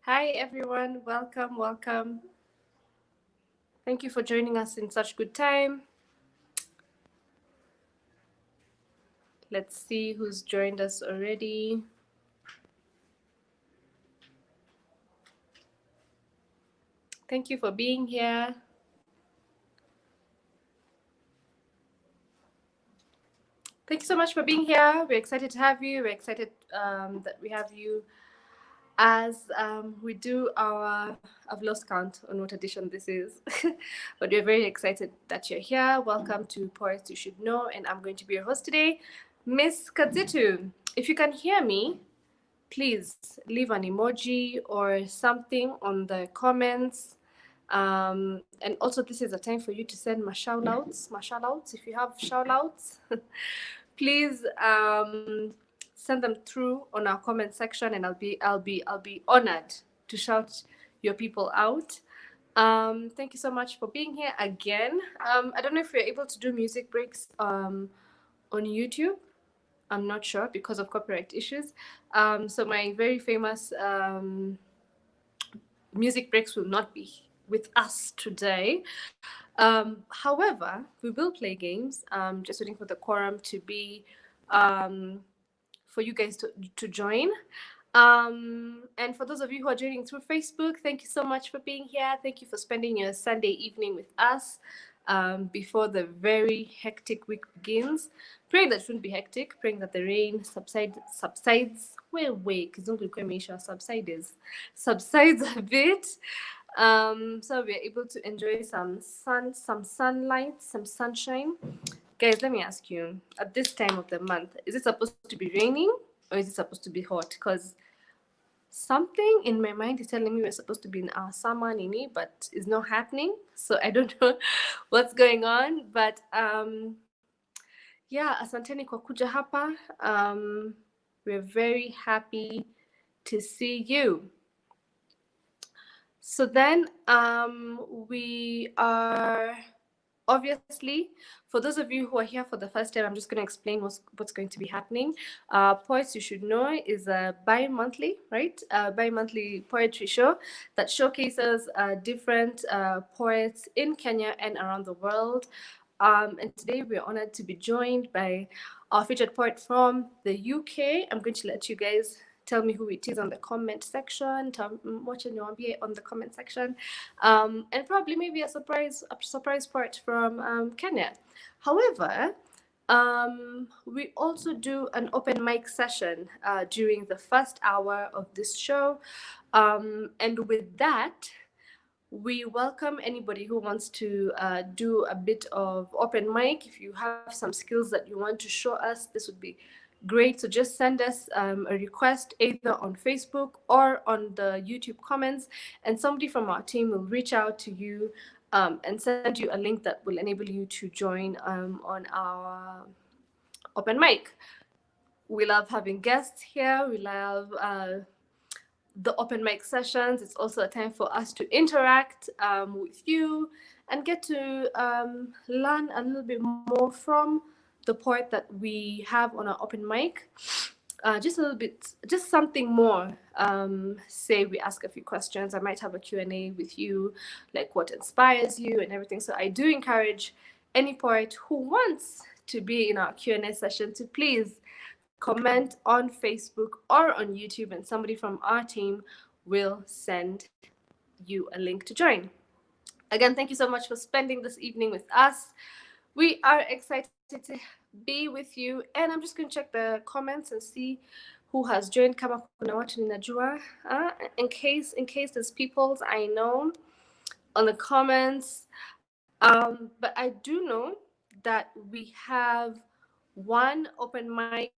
Hi, everyone. Welcome, welcome. Thank you for joining us in such good time. Let's see who's joined us already. Thank you for being here. Thank you so much for being here. We're excited to have you. We're excited that we have you as we do our, I've lost count on what edition this is, but we're very excited that you're here. Welcome to Poets You Should Know, and I'm going to be your host today, Miss Kadzitu. If you can hear me, please leave an emoji or something on the comments. And also, this is a time for you to send my shout outs. If you have shout outs, please send them through on our comment section, and I'll be honored to shout your people out. Thank you so much for being here again. I don't know if we're able to do music breaks on YouTube. I'm not sure because of copyright issues. So my very famous music breaks will not be with us today. However, we will play games. Just waiting for the quorum to be for you guys to join. And for those of you who are joining through Facebook, thank you so much for being here. Thank you for spending your Sunday evening with us before the very hectic week begins. Praying that it shouldn't be hectic, praying that the rain subsides. Subsides a bit. So we're able to enjoy some sunlight, some sunshine. Guys, let me ask you, at this time of the month, is it supposed to be raining or is it supposed to be hot? Because something in my mind is telling me we're supposed to be in our summer nini, but it's not happening. So I don't know what's going on. But yeah, asanteni kwa kuja hapa. We're very happy to see you. So then we are obviously, for those of you who are here for the first time, I'm just going to explain what's going to be happening. Poets You Should Know is a bi-monthly, right? Bi-monthly poetry show that showcases different poets in Kenya and around the world. And today we're honored to be joined by our featured poet from the UK. I'm going to let you guys tell me who it is on the comment section. Watch on the comment section, and probably maybe a surprise part from Kenya. However, we also do an open mic session during the first hour of this show, and with that, we welcome anybody who wants to do a bit of open mic. If you have some skills that you want to show us, this would be great. So just send us a request either on Facebook or on the YouTube comments, and somebody from our team will reach out to you and send you a link that will enable you to join on our open mic. We love having guests here. We love the open mic sessions. It's also a time for us to interact with you and get to learn a little bit more from the poet that we have on our open mic. Just a little bit, just something more. Say we ask a few questions. I might have a Q&A with you, like what inspires you and everything. So I do encourage any poet who wants to be in our Q&A session to please comment on Facebook or on YouTube, and somebody from our team will send you a link to join. Again, thank you so much for spending this evening with us. We are excited to be with you, and I'm just going to check the comments and see who has joined. Kama kuna watu ninajua, in case there's peoples I know on the comments. But I do know that we have one open mic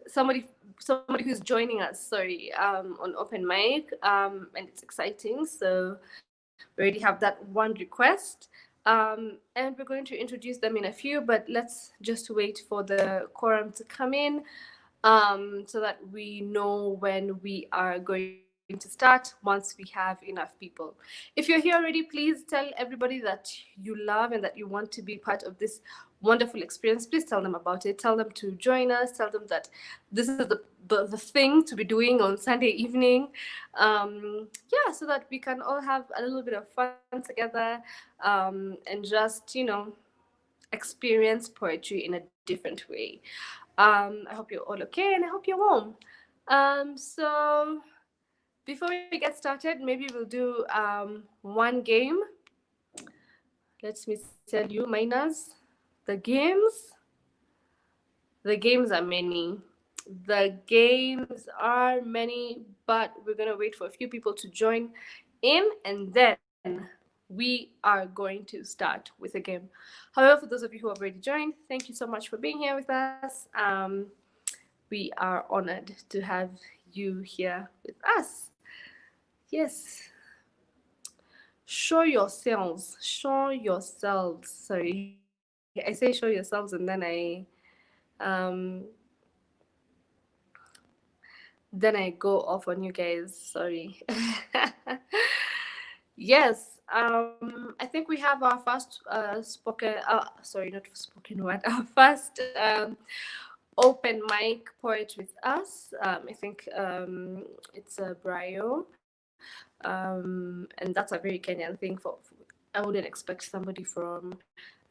somebody who's joining us, sorry, on open mic, and it's exciting. So we already have that one request, and we're going to introduce them in a few, but let's just wait for the quorum to come in, so that we know when we are going to start once we have enough people. If you're here already, please tell everybody that you love and that you want to be part of this wonderful experience. Please tell them about it. Tell them to join us. Tell them that this is the thing to be doing on Sunday evening. Yeah, so that we can all have a little bit of fun together, and just, experience poetry in a different way. I hope you're all okay, and I hope you're warm. So before we get started, maybe we'll do one game. Let me tell you, minors, the games. The games are many. The games are many, but we're gonna wait for a few people to join in, and then we are going to start with a game. However, for those of you who have already joined, thank you so much for being here with us. We are honored to have you here with us. Yes. Show yourselves. Show yourselves. Sorry, I say show yourselves, and um then I go off on you guys. Sorry. Yes. I think we have our first spoken. Sorry, not spoken word. Our first open mic poet with us. I think it's a Brio, and that's a very Kenyan thing. I wouldn't expect somebody from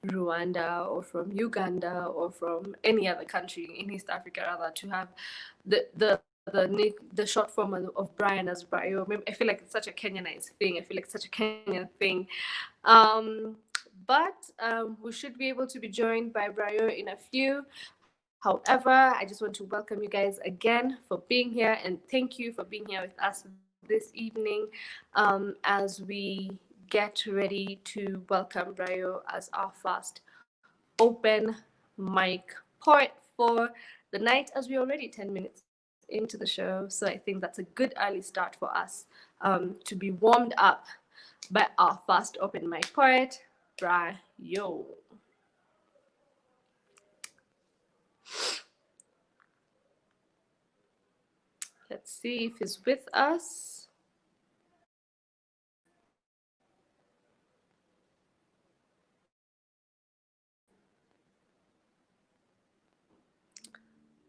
Rwanda or from Uganda or from any other country in East Africa rather to have the short form of Brian as Brio. I feel like it's such a Kenyanized thing. I feel like it's such a Kenyan thing. But we should be able to be joined by Brio in a few. However, I just want to welcome you guys again for being here, and thank you for being here with us this evening, as we get ready to welcome Brio as our first open mic poet for the night, as we're already 10 minutes into the show. So I think that's a good early start for us, to be warmed up by our first open mic poet, Brio. Let's see if he's with us.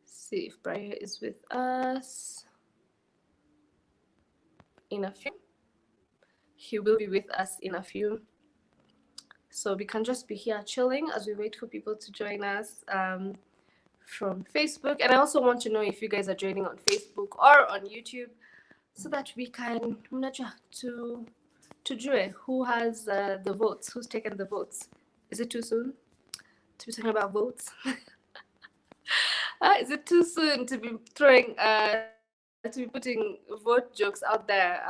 See if Brio is with us in a few. He will be with us in a few. So we can just be here chilling as we wait for people to join us from Facebook. And I also want to know if you guys are joining on Facebook or on YouTube, so that we can to Joy, who has the votes, who's taken the votes. Is it too soon to be talking about votes? Is it too soon to be putting vote jokes out there?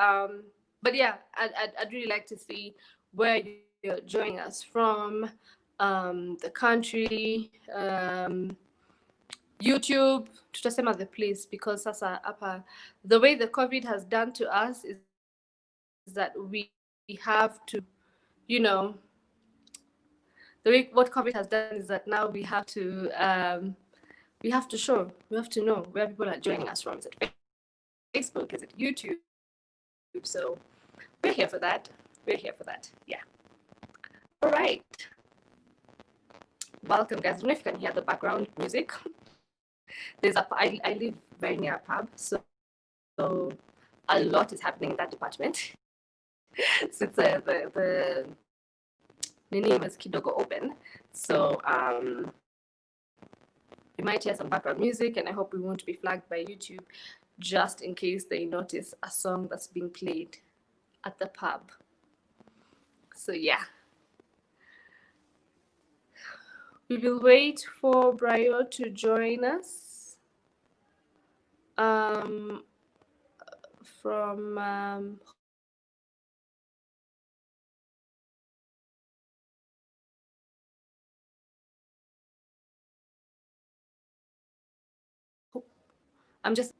But yeah, I'd really like to see where you're joining us from, the country, YouTube, tutasema the place, because sasa hapa the way the COVID has done to us is that we have to, the way what COVID has done is that now we have to know where people are joining us from. Is it Facebook? Is it YouTube? So we're here for that. Yeah. All right. Welcome, guys. I don't know if you can hear the background music. I live very near a pub, so a lot is happening in that department. Since the name is kidogo open, so you might hear some background music, and I hope we won't be flagged by YouTube, just in case they notice a song that's being played at the pub. So yeah, we will wait for Brio to join us. From I'm just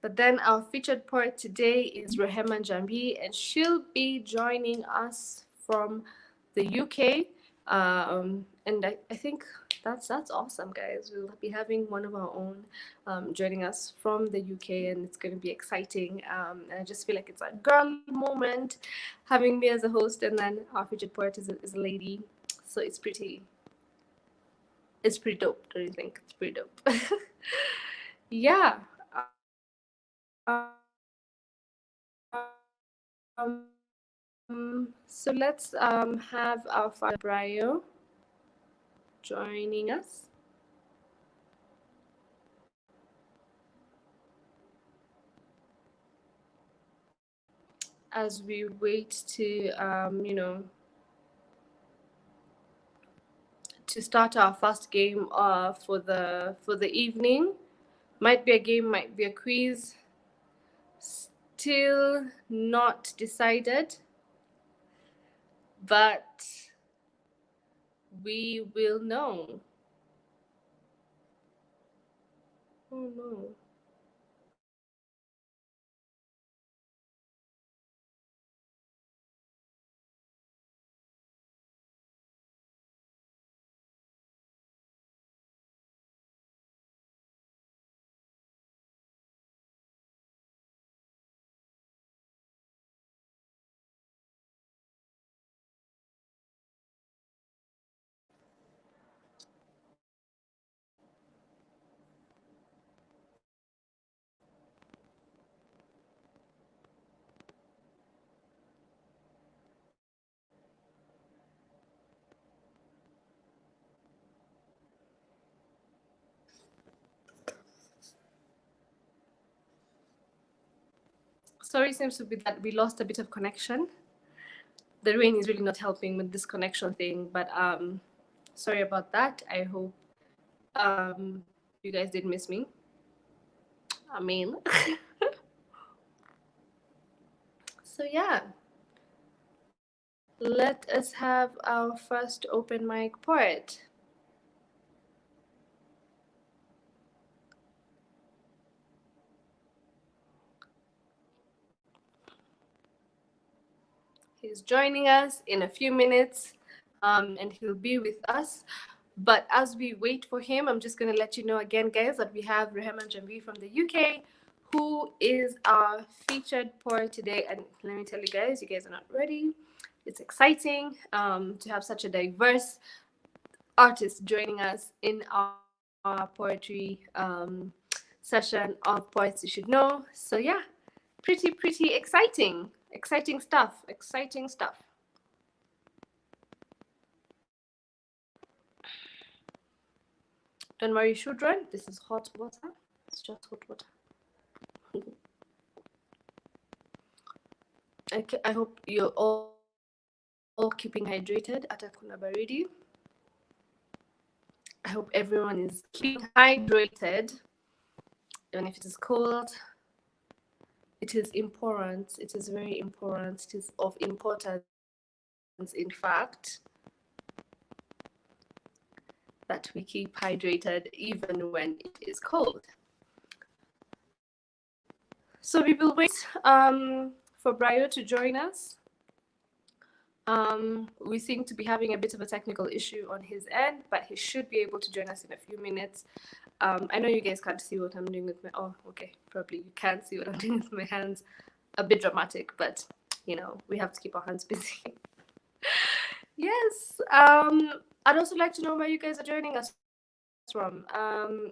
But then our featured poet today is Rehema Njambi, and she'll be joining us from the UK. And I think That's awesome, guys. We'll be having one of our own joining us from the UK, and it's going to be exciting. And I just feel like it's a girl moment having me as a host, and then our featured poet is a lady. So it's pretty dope, don't you think? It's pretty dope. Yeah. So let's have our father Brio joining us. As we wait to to start our first game for the evening. Might be a game, might be a quiz. Still not decided, but we will know. Oh no. Sorry, seems to be that we lost a bit of connection. The rain is really not helping with this connection thing, but sorry about that. I hope you guys didn't miss me. I mean, so yeah, let us have our first open mic poet. He's joining us in a few minutes, and he'll be with us. But as we wait for him, I'm just going to let you know again, guys, that we have Rehema Njambi from the UK, who is our featured poet today. And let me tell you guys are not ready. It's exciting to have such a diverse artist joining us in our poetry session of Poets You Should Know. So yeah, pretty exciting. Exciting stuff. Exciting stuff. Don't worry, children. This is hot water. It's just hot water. I hope you're all keeping hydrated at Akuna Baridi. I hope everyone is keeping hydrated, even if it is cold. It is important. It is very important. It is of importance, in fact, that we keep hydrated even when it is cold. So we will wait for Brio to join us. We seem to be having a bit of a technical issue on his end, but he should be able to join us in a few minutes. I know you guys can't see what I'm doing with my... Oh, okay. Probably you can't see what I'm doing with my hands. A bit dramatic, but, you know, we have to keep our hands busy. Yes. I'd also like to know where you guys are joining us from.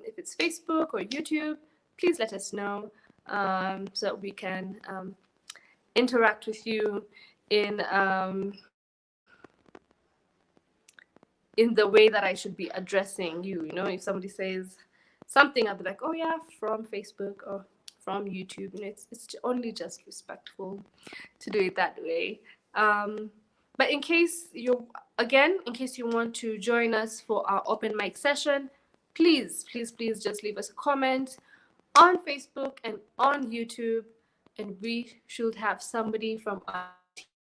If it's Facebook or YouTube, please let us know so that we can interact with you in the way that I should be addressing you. You know, if somebody says something, I'll be like, oh yeah, from Facebook or from YouTube. You know, it's only just respectful to do it that way. But in case you want to join us for our open mic session, please just leave us a comment on Facebook and on YouTube, and we should have somebody from our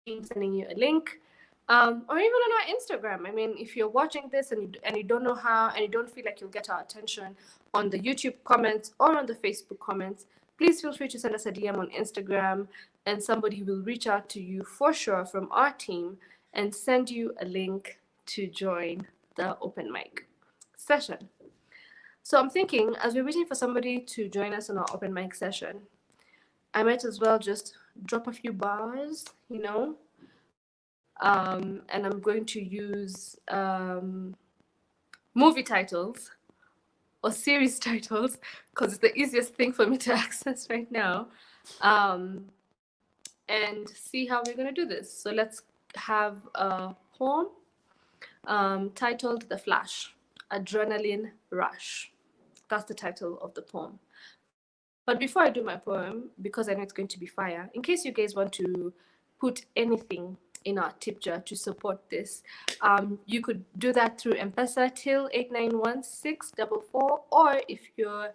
team sending you a link, or even on our Instagram. I mean, if you're watching this and you don't know how, and you don't feel like you'll get our attention on the YouTube comments or on the Facebook comments, please feel free to send us a DM on Instagram, and somebody will reach out to you for sure from our team and send you a link to join the open mic. session. So I'm thinking, as we're waiting for somebody to join us on our open mic session, I might as well just drop a few bars, and I'm going to use movie titles or series titles because it's the easiest thing for me to access right now, and see how we're going to do this. So let's have a poem titled The Flash, Adrenaline Rush. That's the title of the poem. But before I do my poem, because I know it's going to be fire, in case you guys want to put anything in our tip jar to support this, you could do that through M-Pesa till 891-644, or if you're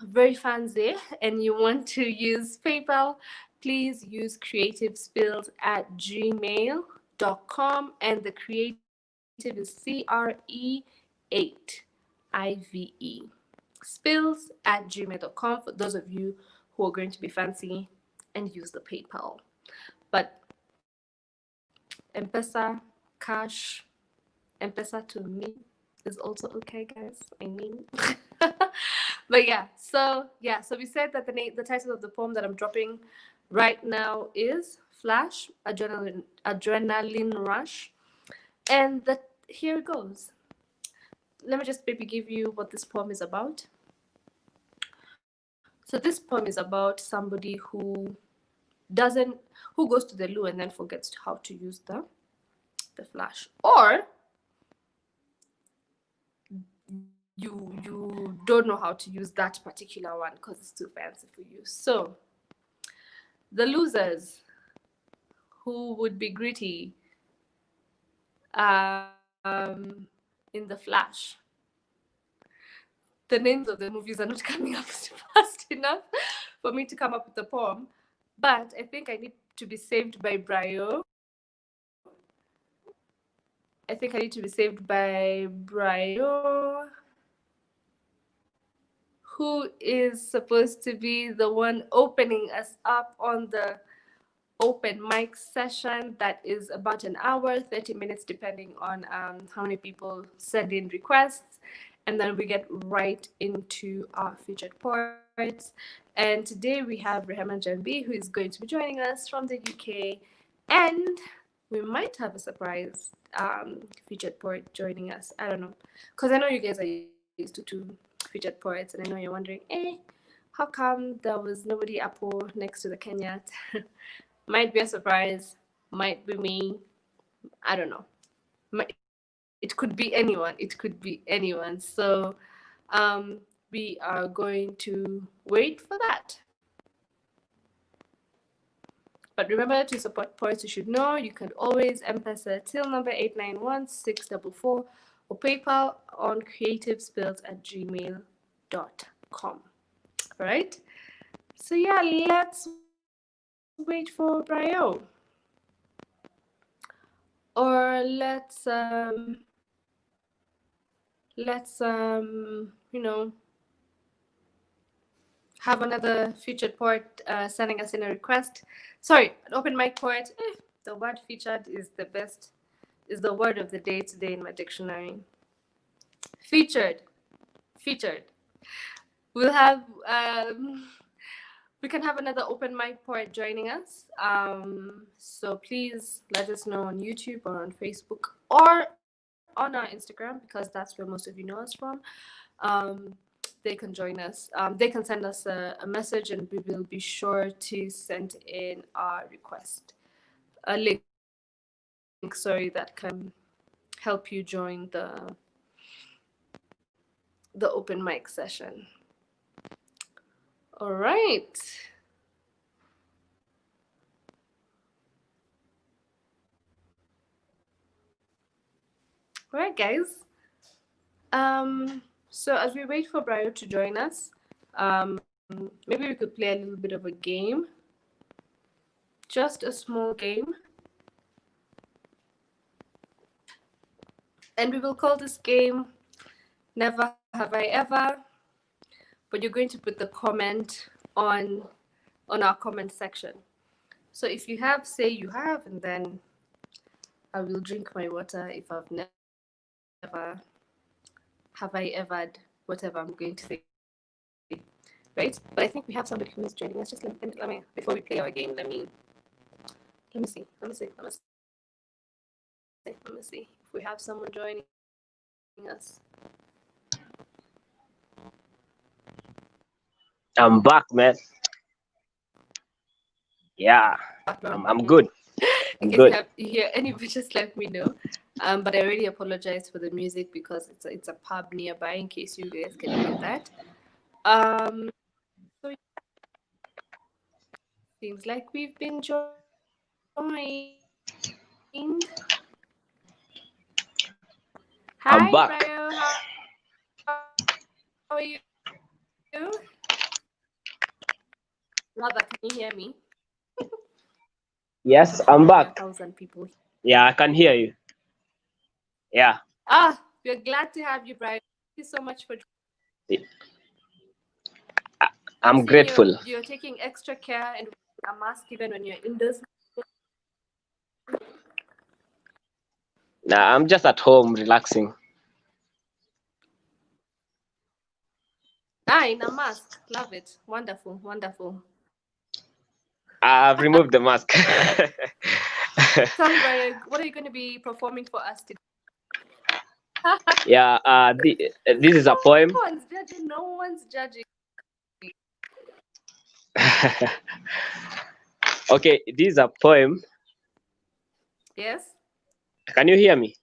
very fancy and you want to use PayPal, please use creativespills@gmail.com, and the creative is CRE8IVE. Spills@gmail.com for those of you who are going to be fancy and use the PayPal. But M-Pesa, cash, M-Pesa to me is also okay, guys. I mean, but so we said that the title of the poem that I'm dropping right now is Flash, Adrenaline Rush, and here it goes. Let me just maybe give you what this poem is about. So this poem is about somebody who goes to the loo and then forgets how to use the flash, or you don't know how to use that particular one because it's too fancy for you. So the losers who would be gritty in the flash. The names of the movies are not coming up fast enough for me to come up with a poem, but I think I need to be saved by Brio. Who is supposed to be the one opening us up on the open mic session that is about an hour, 30 minutes, depending on how many people send in requests. And then we get right into our featured poets. And today we have Rehema Njambi, who is going to be joining us from the UK. And we might have a surprise featured poet joining us. I don't know. Because I know you guys are used to two featured poets. And I know you're wondering, how come there was nobody Apple next to the Kenyatt? Might be a surprise. Might be me. I don't know. It could be anyone. So we are going to wait for that. But remember, to support poets you should know, you can always M-Pesa till number 891-644 or PayPal on creativespills@gmail.com. All right? So let's wait for Brio. Or let's have another featured poet sending us in a request. Sorry, an open mic poet. The word featured is the word of the day today in my dictionary. Featured. We'll have we can have another open mic poet joining us. So please let us know on YouTube or on Facebook or on our Instagram, because that's where most of you know us from. They can join us. They can send us a message, and we will be sure to send in our request, a link, that can help you join the open mic session. All right. All right, guys. So as we wait for Brio to join us, maybe we could play a little bit of a game. Just a small game. And we will call this game Never Have I Ever. But you're going to put the comment on our comment section. So if you have, say you have, and then I will drink my water if I've never have I ever'd, whatever I'm going to say, right? But I think we have somebody who is joining us. Just let me before we play our game, let me see if we have someone joining us. I'm back, man. Yeah, I'm good. In I'm case good. you hear anybody, just let me know. But I really apologize for the music because it's a pub nearby. In case you guys can hear that. So seems like we've been joined. I'm Hi, back. Brayo. How are you? Rather, can you hear me? Yes, I'm There are back. 1,000 people. Yeah, I can hear you. Yeah. We're glad to have you, Brian. Thank you so much for. I'm I'm seeing grateful. you're taking extra care and wearing a mask even when you're indoors. Nah, I'm just at home relaxing. In a mask. Love it. Wonderful, wonderful. I've removed the mask. Tell me, Brian, what are you going to be performing for us today? Yeah, this is a poem. No one's judging. No one's judging. Okay, this is a poem. Yes. Can you hear me?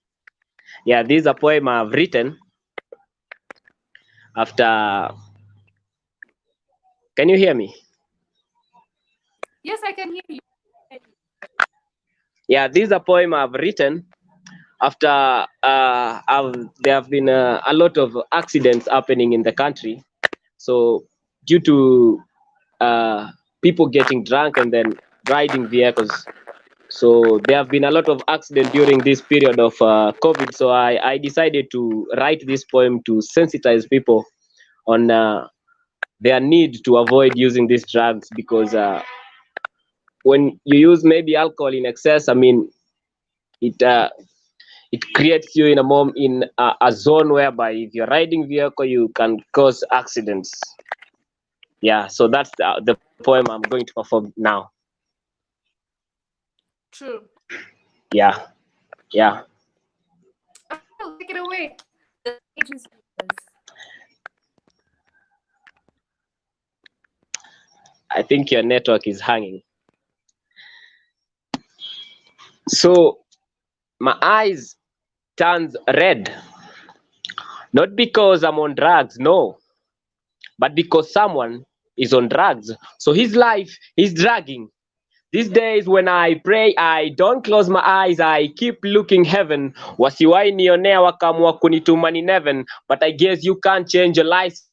Yeah, this is a poem I've written after. Can you hear me? Yes, I can hear you. Yeah, this is a poem I've written after there have been a lot of accidents happening in the country. So due to people getting drunk and then riding vehicles, so there have been a lot of accidents during this period of COVID. So I decided to write this poem to sensitize people on their need to avoid using these drugs, because when you use maybe alcohol in excess, I mean, it it creates you in a zone whereby if you're riding vehicle you can cause accidents. Yeah, so that's the poem I'm going to perform now. True. Yeah, yeah. Oh, take it away. The stage is yours. I think your network is hanging. So my eyes turns red, not because I'm on drugs, no, but because someone is on drugs. So his life is dragging. These days when I pray, I don't close my eyes, I keep looking heaven. Wasiwai nionea wakamua kunituma ni heaven, but I guess you can't change your license to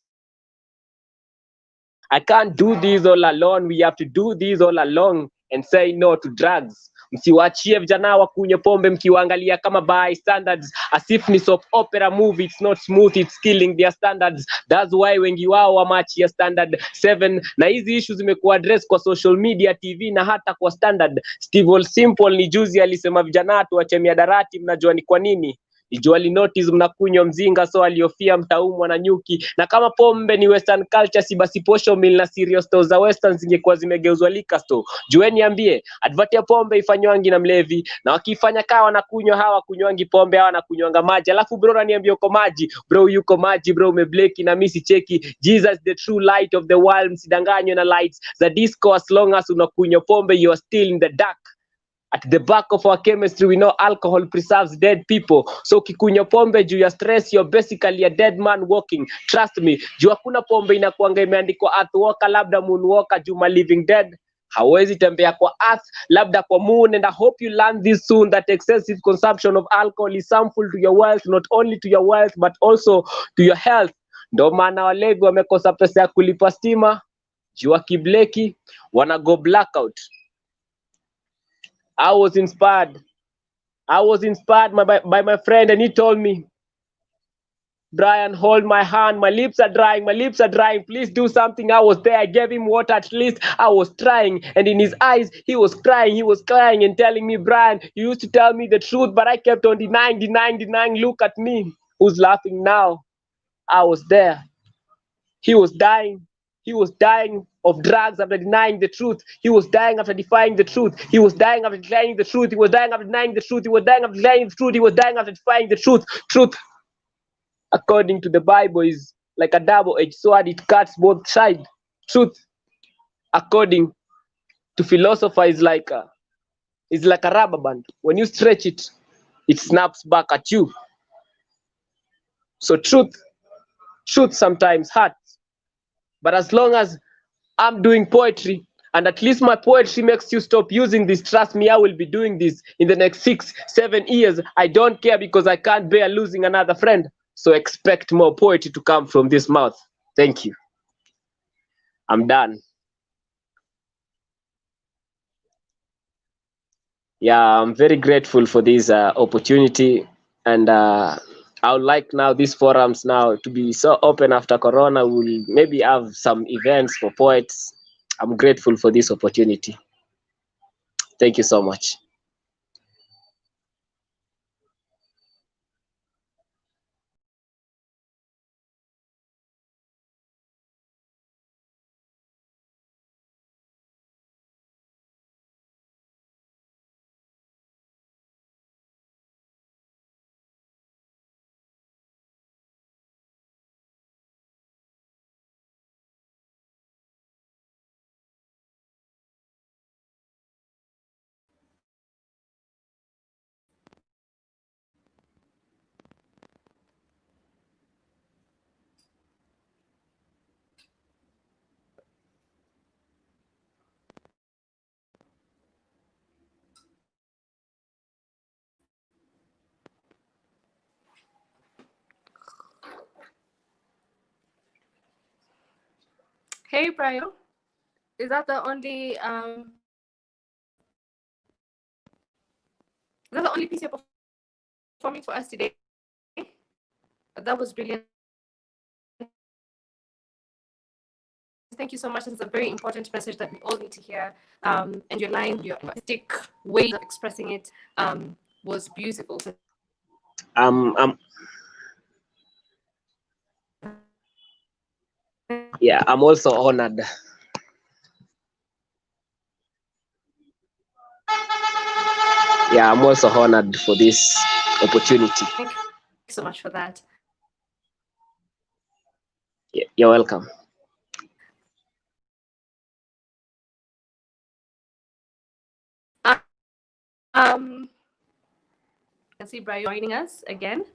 drive. I can't do this all alone, we have to do this all along and say no to drugs. Msiwachie vijana wakunywe pombe mkiwaangalia kama bystanders, as if ni soap opera movie. It's not smooth, it's killing their standards. That's why wengi wao wamachia standard 7, na hizi issues zimekuwa address kwa social media, TV na hata kwa standard. Steve Simple ni juzi alisema vijana tuache miadarati, mnajua ni kwa nini? Ijuali notice mnakunywa mzinga, so aliofia mtaumwa na nyuki. Na kama pombe ni western culture, si basi posho mill na cereal stores za western zingekuwa zimegeuzwa liquor store. Jueni ambie advert ya pombe ifanywangi na mlevi, na wakifanya kawa na kunywa hawa kunywangi pombe, hawa na kunywanga maji. Alafu bro niambie uko maji, bro yuko maji, bro umebleki na mimi sicheki. Jesus the true light of the world, msidanganywe na lights za disco. As long as unakunywa pombe you are still in the dark. At the back of our chemistry, we know alcohol preserves dead people. So ukikunywa pombe juu ya stress, you're basically a dead man walking. Trust me, juu hakuna pombe inakuanga imeandikwa earth walker, labda moon walker, juu ma living dead hawezi tembea kwa earth, labda kwa moon. And I hope you learn this soon, that excessive consumption of alcohol is harmful to your wealth, not only to your wealth but also to your health. Ndo maana walevi wamekosa pesa ya kulipa stima, juu wakibleki wana go blackout. I was inspired by my friend, and he told me, Brian, hold my hand. My lips are drying. Please do something. I was there. I gave him water. At least I was trying. And in his eyes, he was crying and telling me, Brian, you used to tell me the truth, but I kept on denying. Look at me. Who's laughing now? I was there. He was dying. He was dying of drugs after denying the truth. He was dying after defying the truth. He was dying after denying the truth. He was dying after denying the truth. He was dying after denying the truth. He was dying after defying the truth. Truth, according to the Bible, is like a double-edged sword. It cuts both sides. Truth, according to philosopher, is like a rubber band. When you stretch it, it snaps back at you. So truth sometimes hurts. But as long as I'm doing poetry, and at least my poetry makes you stop using this, trust me, I will be doing this in the next 6-7 years. I don't care, because I can't bear losing another friend. So expect more poetry to come from this mouth. Thank you. I'm done. Yeah, I'm very grateful for this opportunity, and I would like now these forums now to be so open after Corona. We'll maybe have some events for poets. I'm grateful for this opportunity. Thank you so much. Hey, Brian. Is that the only piece you're performing for us today? That was brilliant. Thank you so much. This is a very important message that we all need to hear. And your line, your artistic way of expressing it, was beautiful. So Yeah, I'm also honored. Yeah, I'm also honored for this opportunity. thank you so much for that. Yeah, you're welcome. Um, I see Brian joining us again.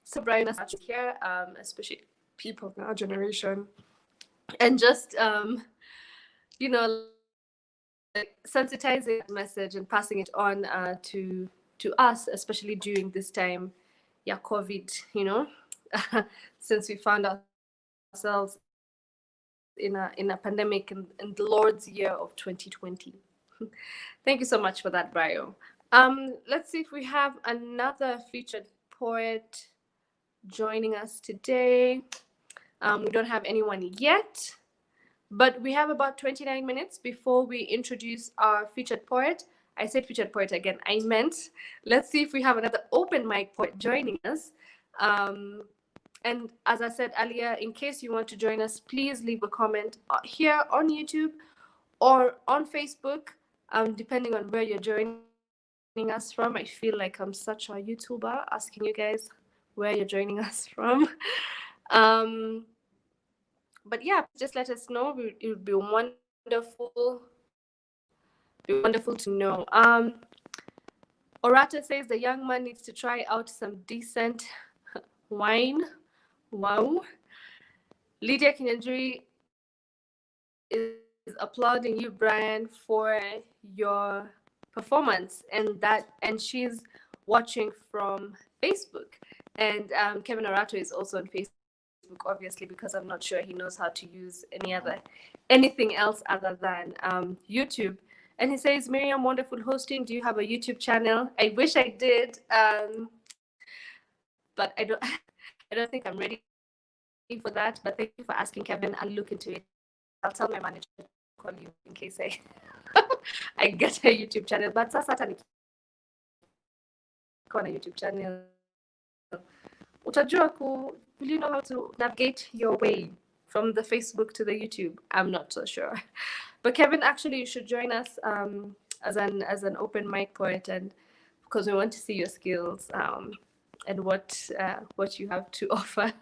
So Brian is here, especially people in our generation, and just like sensitizing that message and passing it on to us, especially during this time, yeah, COVID. Since we found ourselves in a pandemic in the Lord's year of 2020. Thank you so much for that, Bio. Let's see if we have another featured poet joining us today. We don't have anyone yet, but we have about 29 minutes before we introduce our featured poet. I said featured poet again. I meant, let's see if we have another open mic poet joining us. And as I said earlier, in case you want to join us, please leave a comment here on YouTube or on Facebook, depending on where you're joining us from. I feel like I'm such a YouTuber asking you guys where you're joining us from. But yeah, just let us know. It would be wonderful. To know. Orata says the young man needs to try out some decent wine. Wow. Lydia Kinyanjui is applauding you, Brian, for your performance, and she's watching from Facebook. And Kevin Orato is also on Facebook, obviously, because I'm not sure he knows how to use anything else other than YouTube. And he says, Miriam, wonderful hosting. Do you have a YouTube channel? I wish I did, but I don't. I don't think I'm ready for that. But thank you for asking, Kevin. I'll look into it. I'll tell my manager to call you in case I get a YouTube channel, but sasa hata nikiwa na YouTube channel, utajua will you know how to navigate your way from the Facebook to the YouTube? I'm not so sure. But Kevin, actually, you should join us as an open mic poet, and because we want to see your skills and what you have to offer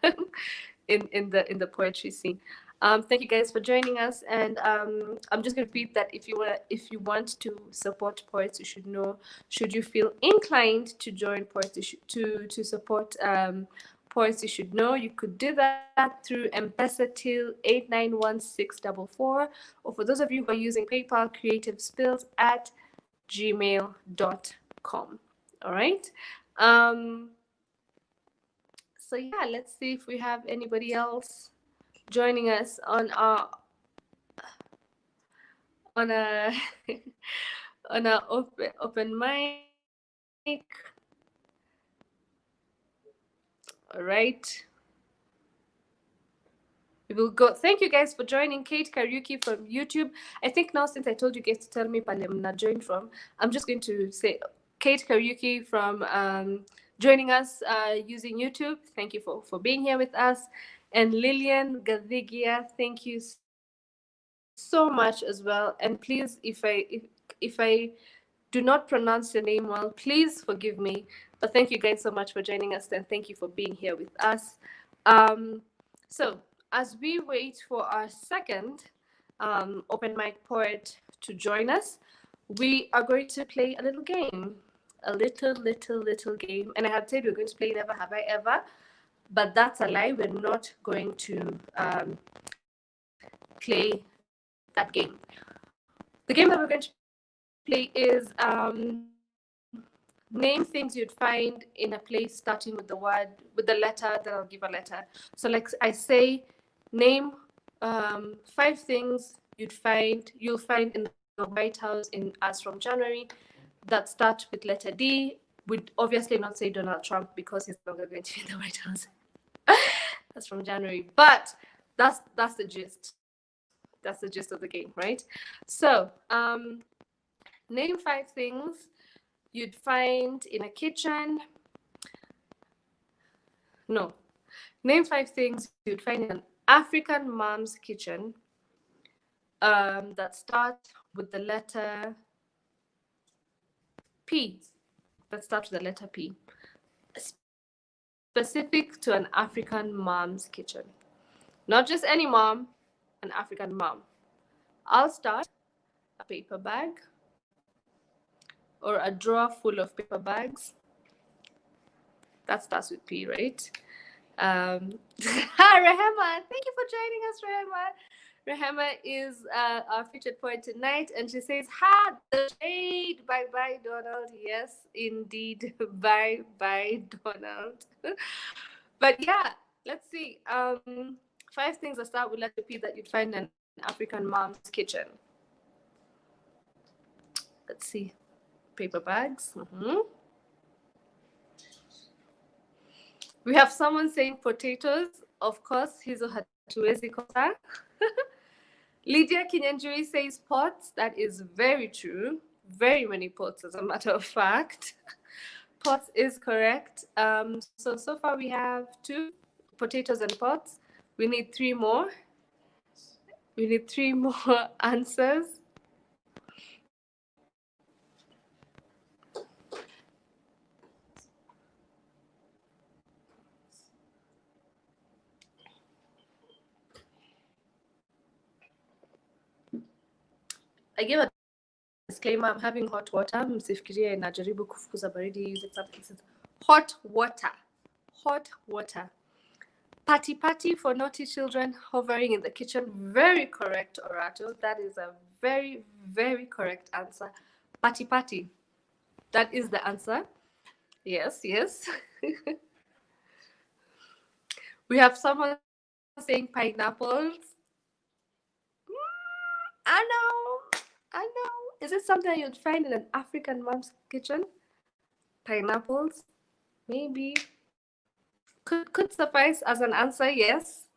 in the poetry scene. Thank you guys for joining us, and I'm just going to repeat that if you want to support Poets You Should Know, should you feel inclined to join Poets to support Poets You Should Know, you could do that through M-Pesa till 891644, or for those of you who are using PayPal, creativespills@gmail.com. All right. So yeah, let's see if we have anybody else joining us on a on a open mic. All right. We will go. Thank you guys for joining. Kate Karaoke from YouTube. I think now, since I told you guys to tell me Palemna joined from, I'm just going to say Kate Karaoke from joining us using YouTube. Thank you for being here with us. And Lillian Gadhigia, thank you so much as well. And please, if I do not pronounce your name well, please forgive me. But thank you guys so much for joining us, and thank you for being here with us. So as we wait for our second open mic poet to join us, we are going to play a little game, a little game. And I had said we're going to play Never Have I Ever, but that's a lie. We're not going to play that game. The game that we're going to play is name things you'd find in a place starting with the letter, then I'll give a letter. So like I say, name 5 things you'll find in the White House as from January that start with letter D. We'd obviously not say Donald Trump because he's not going to be in the White House. That's from January, but that's the gist. That's the gist of the game, right? So name 5 things you'd find in a kitchen. No. Name 5 things you'd find in an African mom's kitchen that start with the letter P. That start with the letter P. Specific to an African mom's kitchen. Not just any mom, an African mom. I'll start. A paper bag or a drawer full of paper bags. That starts with P, right? Rehema, thank you for joining us, Rehema. Rehema is our featured poet tonight, and she says, "Ha, the shade, bye bye, Donald." Yes, indeed, bye bye, Donald. But yeah, let's see. 5 things that start with letter P that you'd find in an African mom's kitchen. Let's see. Paper bags. We have someone saying potatoes. Of course, hizo hatuwezi kosa. Lydia Kinyanjui says pots. That is very true. Very many pots, as a matter of fact. Pots is correct. So far we have 2, potatoes and pots. We need 3 more. We need 3 more answers. I give a disclaimer, I'm having hot water. Msifikirie najaribu kufukuza baridi using something. Hot water. Hot water. Patty patty for naughty children hovering in the kitchen. Very correct, Orato. That is a very, very correct answer. Patty patty. That is the answer. Yes, yes. We have someone saying pineapples. I know. Is it something you'd find in an African mom's kitchen? Pineapples? Maybe. Could suffice as an answer, yes.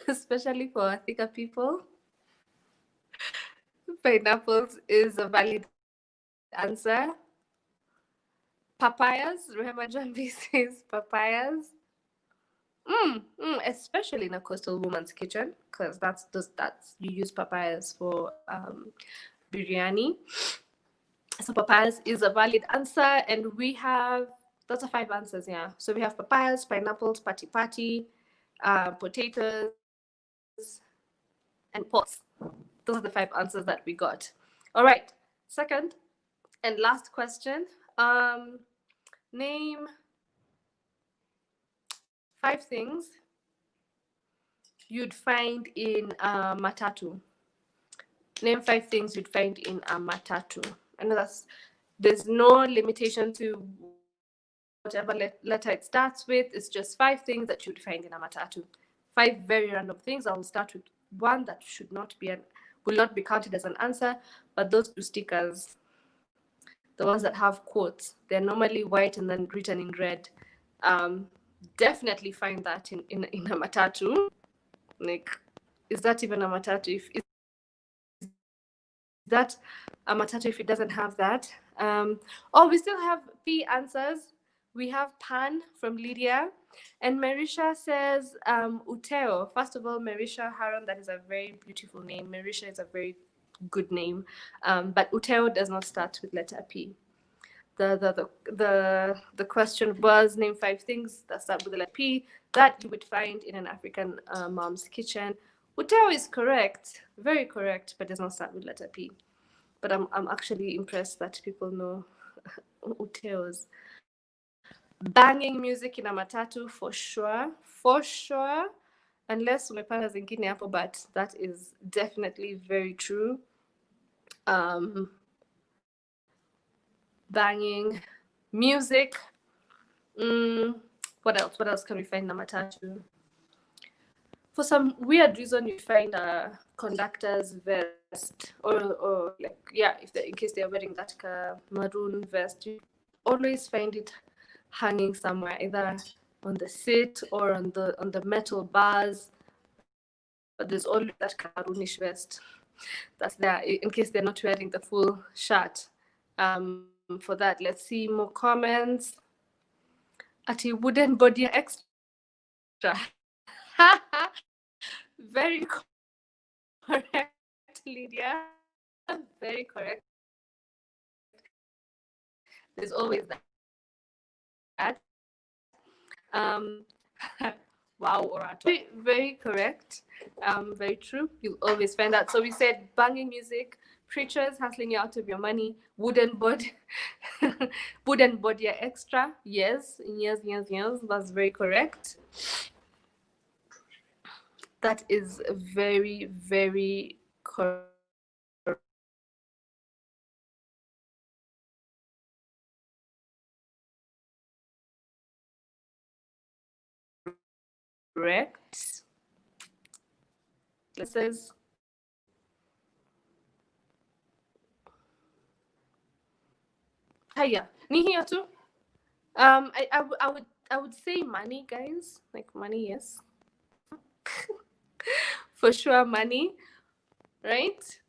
Especially for thicker people. Pineapples is a valid answer. Papayas, Rehema Njambi says papayas. Especially in a coastal woman's kitchen, because that's you use papayas for biryani. So papayas is a valid answer, and we have those are 5 answers. Yeah, so we have papayas, pineapples, pati pati, potatoes, and pots. Those are the 5 answers that we got. All right, second and last question. Name 5 things you'd find in a matatu. Name 5 things you'd find in a matatu. I know there's no limitation to whatever letter it starts with. It's just 5 things that you'd find in a matatu. 5 very random things. I'll start with one that will not be counted as an answer, but those 2 stickers, the ones that have quotes, they're normally white and then written in red. Definitely find that in a matatu. Like, is that even a matatu? Is that a matatu if it doesn't have that? We still have P answers. We have Pan from Lydia. And Marisha says Uteo. First of all, Marisha Haron, that is a very beautiful name. Marisha is a very good name. But Uteo does not start with letter P. The question was name 5 things that start with the letter P that you would find in an African mom's kitchen. Uteo is correct, very correct, but does not start with letter P. But I'm actually impressed that people know Uteos. Banging music in a matatu for sure. Unless umepanda zingine hapo, but that is definitely very true. Banging music. What else can we find in a matatu? For some weird reason, you find a conductor's vest, or like, yeah, in case they're wearing that maroon vest, you always find it hanging somewhere, either on the seat or on the metal bars. But there's always that maroonish vest that's there in case they're not wearing the full shirt. For that, let's see more comments. At a wooden body extra. Very correct, Lydia. Very correct. There's always that. Wow, Orato. Very correct. Very true. You'll always find that. So we said banging music, preachers hustling you out of your money, wooden body extra. Yes. That's very correct. That is very, very correct. It says Hiya. Ni here too. I would say money, guys. Like money, yes. For sure, money, right?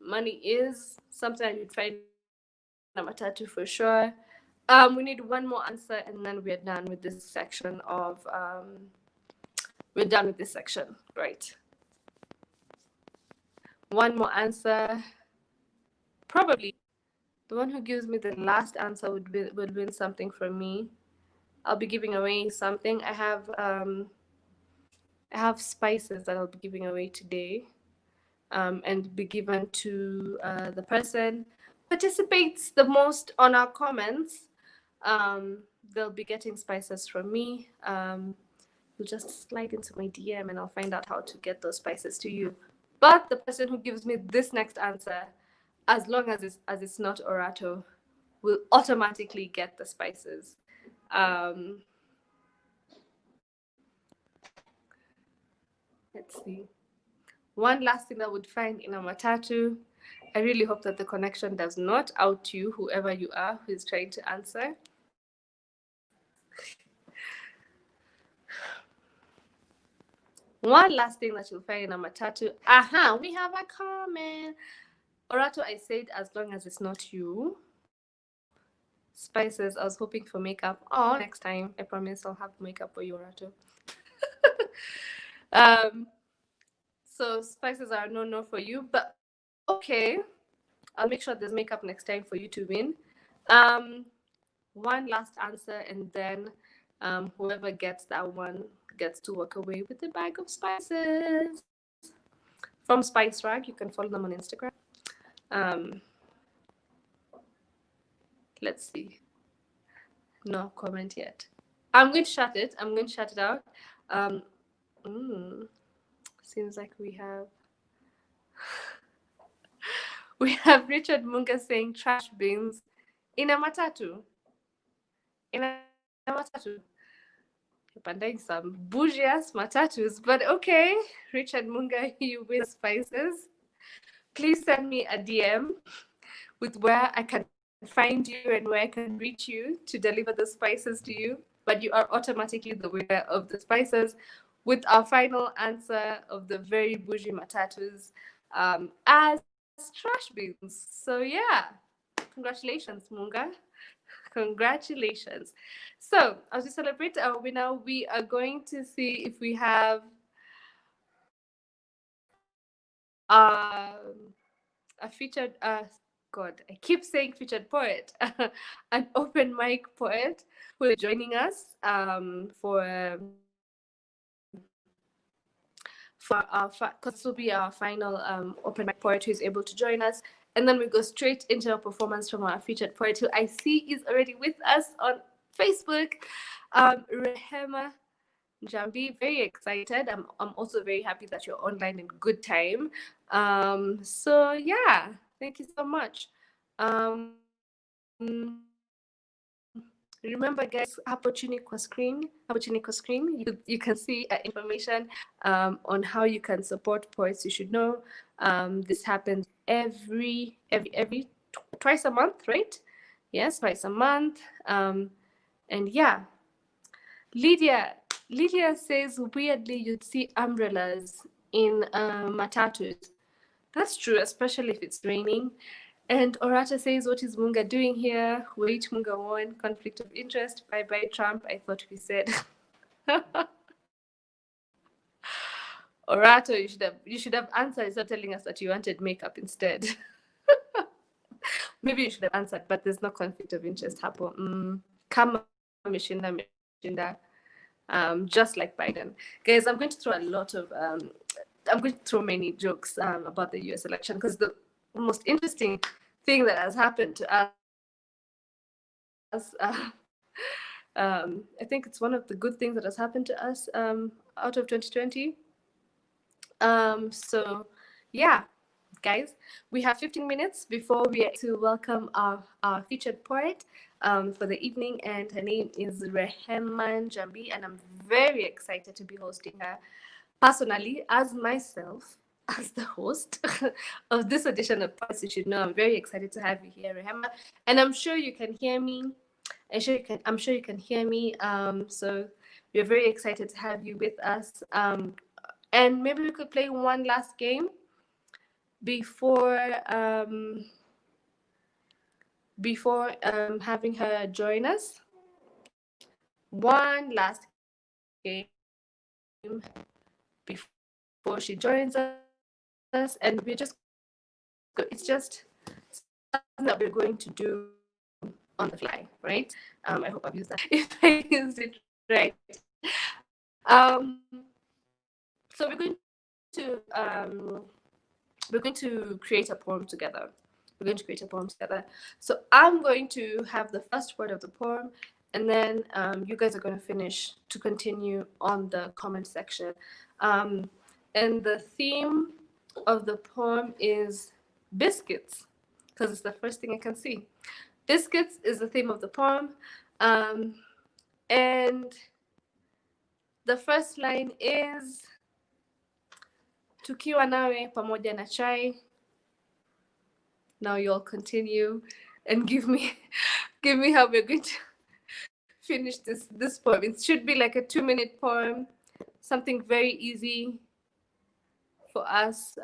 Money is something you'd find in a matatu for sure. We need one more answer, and then we're done with this section of right? One more answer. Probably the one who gives me the last answer would win something from me. I'll be giving away something. I have spices that I'll be giving away today, and be given to the person who participates the most on our comments. They'll be getting spices from me. You'll just slide into my DM and I'll find out how to get those spices to you. But the person who gives me this next answer, as long as it's not Orato, will automatically get the spices. Let's see. One last thing I would find in a matatu. I really hope that the connection does not out you, whoever you are who is trying to answer. One last thing that you'll find in a matatu. We have a comment. Orato, I said as long as it's not you. Spices, I was hoping for makeup. Oh, next time, I promise I'll have makeup for you, Orato. um, so spices are no for you, but okay. I'll make sure there's makeup next time for you to win. Um, one last answer, and then whoever gets that one gets to walk away with a bag of spices from Spice Rag. You can follow them on Instagram. Um, let's see. No comment yet. I'm going to shut it. I'm going to shut it out. Um, mm, seems like we have Richard Munga saying trash bins in a matatu. In a matatu. Pandang some bougie ass matatus, but okay, Richard Munga, you win spices. Please send me a DM with where I can find you and where I can reach you to deliver the spices to you. But you are automatically the winner of the spices with our final answer of the very bougie matatus as trash bins. So yeah, congratulations, Munga. Congratulations. So as we celebrate our winner, we are going to see if we have a featured God, I keep saying featured poet, an open mic poet who is joining us because this will be our final open mic poet who is able to join us, and then we go straight into a performance from our featured poet who I see is already with us on Facebook, Rehema Njambi. Very excited. I'm also very happy that you're online in good time. So yeah, thank you so much. Remember, guys, hapo chini kwa screen, you can see information on how you can support poets you should know. This happens every twice a month, right? Yes, twice a month. And yeah, Lydia says weirdly you'd see umbrellas in matatus. That's true, especially if it's raining. And Orata says, what is Munga doing here? Wait, Munga won. Conflict of interest. Bye bye, Trump. I thought we said. Orato, you should have answered instead of telling us that you wanted makeup instead. Maybe you should have answered, but there's no conflict of interest. Hapo. Kama ameshinda. Just like Biden. Guys, I'm going to throw a lot of I'm going to throw many jokes about the US election because the most interesting thing that has happened to us, I think it's one of the good things that has happened to us out of 2020. So yeah, guys, we have 15 minutes before we get to welcome our featured poet for the evening, and her name is Rehema Njambi, and I'm very excited to be hosting her personally as myself as the host of this edition of Poets You Should Know. I'm very excited to have you here, Rehema, and I'm sure you can hear me. I'm sure you can hear me. So we're very excited to have you with us. And maybe we could play one last game before having her join us. One last game before she joins us, and it's just something that we're going to do on the fly, right? I hope I've used that. If I used it right. So we're going to create a poem together. So I'm going to have the first word of the poem, and then you guys are going to continue on the comment section. And the theme of the poem is biscuits, because it's the first thing I can see. Biscuits is the theme of the poem. And the first line is tukiwa nawe pamoja na chai. Now you'll continue and give me how we're going to finish this poem. It should be like a 2-minute poem, something very easy for us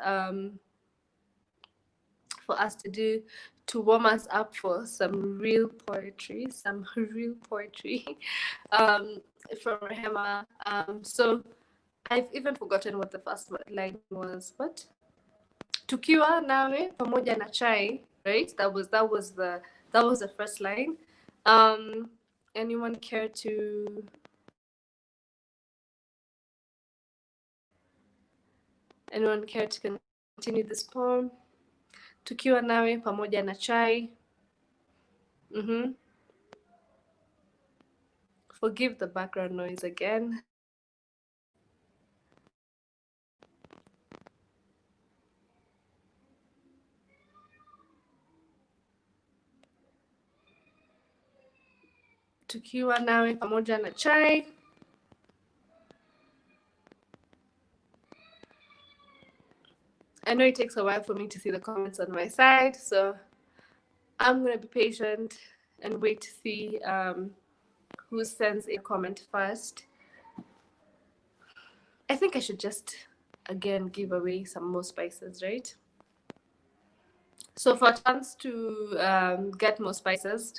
for us to do to warm us up for some real poetry, from Rehema. So I've even forgotten what the first line was. What? Tukiwa nawe pamoja na chai, right? That was the first line. Anyone care to continue this poem? Tukiwa nawe pamoja na chai. Forgive the background noise again. Tukiwa nawe pamoja na chai. I know it takes a while for me to see the comments on my side, so I'm going to be patient and wait to see who sends a comment first. I think I should just, again, give away some more spices, right? So for a chance to get more spices,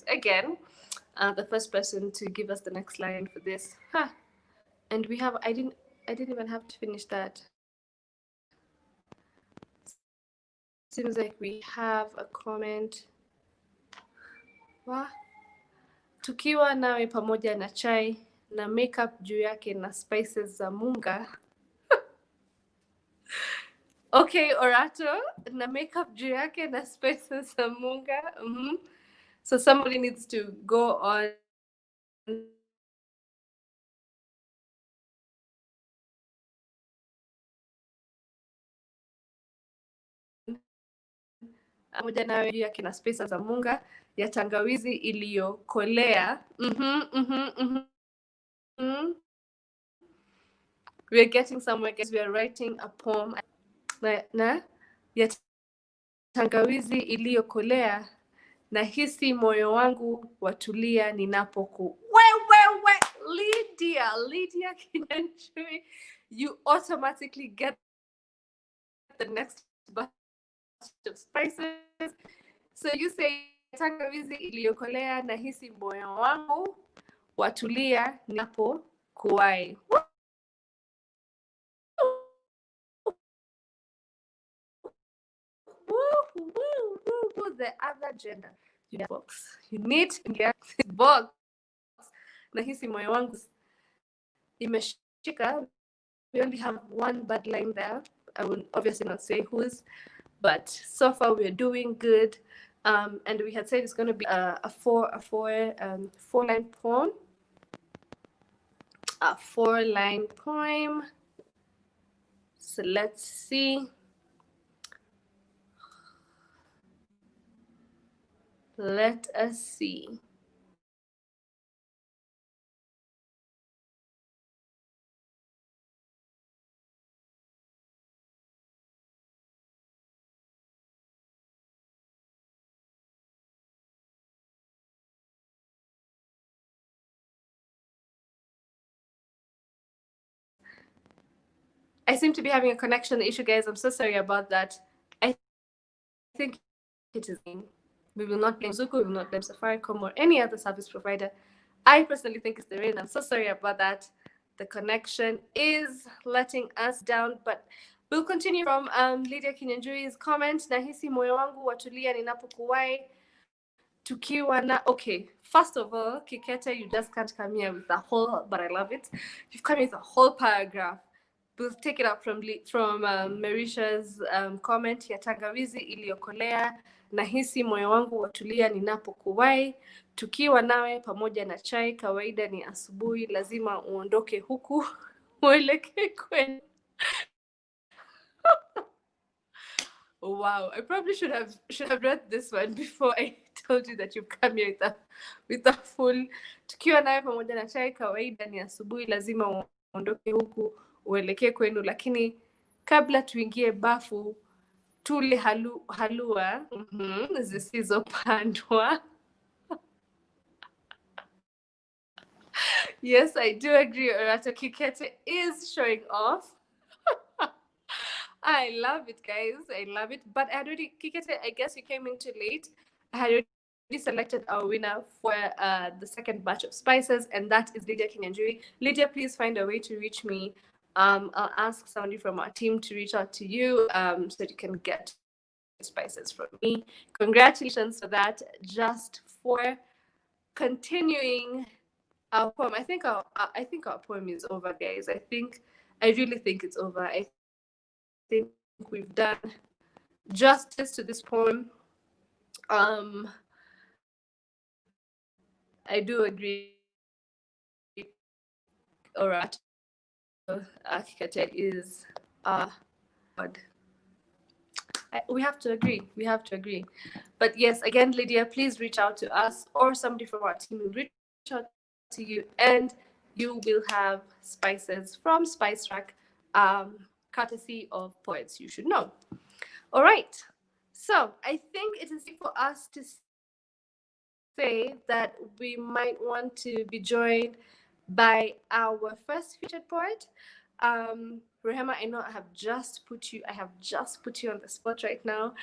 again, the first person to give us the next line for this. And we have, I didn't even have to finish that. Seems like we have a comment. Tukiwa nawe pamoja na chai na makeup juu yake na spices za munga. Okay, Orato, na makeup juu yake na spices za munga. So somebody needs to go on pamoja nawe juu yake na spices za munga ya tangawizi iliyokolea. We're getting somewhere, guys. We are writing a poem na ya tangawizi iliyokolea na hisi moyo wangu watulia ninapoku. Lydia Kinyanjui, you automatically get the next batch of spices. So you say tangawizi iliyokolea na hisi moyo wangu watulia ninapokuwai. The other gender box. You need to get this box. Nahisi moyo wangu imeshika. We only have one bad line there. I will obviously not say whose, but so far we're doing good. And we had said it's going to be a four-line poem. A 4-line poem. So let's see. Let us see. I seem to be having a connection issue, guys. I'm so sorry about that. I think it is. We will not blame Zuko, we will not blame Safaricom or any other service provider. I personally think it's the rain. I'm so sorry about that. The connection is letting us down, but we'll continue from Lydia Kinyanjui's comment. Nahisi moyo wangu watulia ninapokuwai tukiwa na. Okay, first of all, Kikete, you just can't come here with the whole, but I love it. You've come here with a whole paragraph. We'll take it up from Marisha's comment ya tangawizi iliyokolea nahisi moyo wangu watulia ninapokuwai tukiwa nawe pamoja na chai kawaida ni asubuhi lazima uondoke huku uelekee kwenu. Wow, I probably should have read this one before I told you that you've come here with a full tukiwa nawe pamoja na chai kawaida ni asubuhi lazima uondoke huku uelekee kwenu, lakini kabla tuingie bafu tule halua zisizopandwa. Yes, I do agree. Orato Kikete is showing off. I love it, guys. I love it. But I had already, Kikete, I guess you came in too late. I had already selected our winner for the second batch of spices, and that is Lydia Kinyanjui. Lydia, please find a way to reach me. I'll ask somebody from our team to reach out to you so that you can get spices from me. Congratulations for that. Just for continuing our poem. I think our poem is over, guys. I really think it's over. I think we've done justice to this poem. I do agree. Orator architect is God. We have to agree. We have to agree. But yes, again, Lydia, please reach out to us or somebody from our team will reach out to you, and you will have spices from Spice Rack, courtesy of Poets You Should Know. All right. So I think it is for us to say that we might want to be joined by our first featured poet. Rehema, I know I have just put you on the spot right now,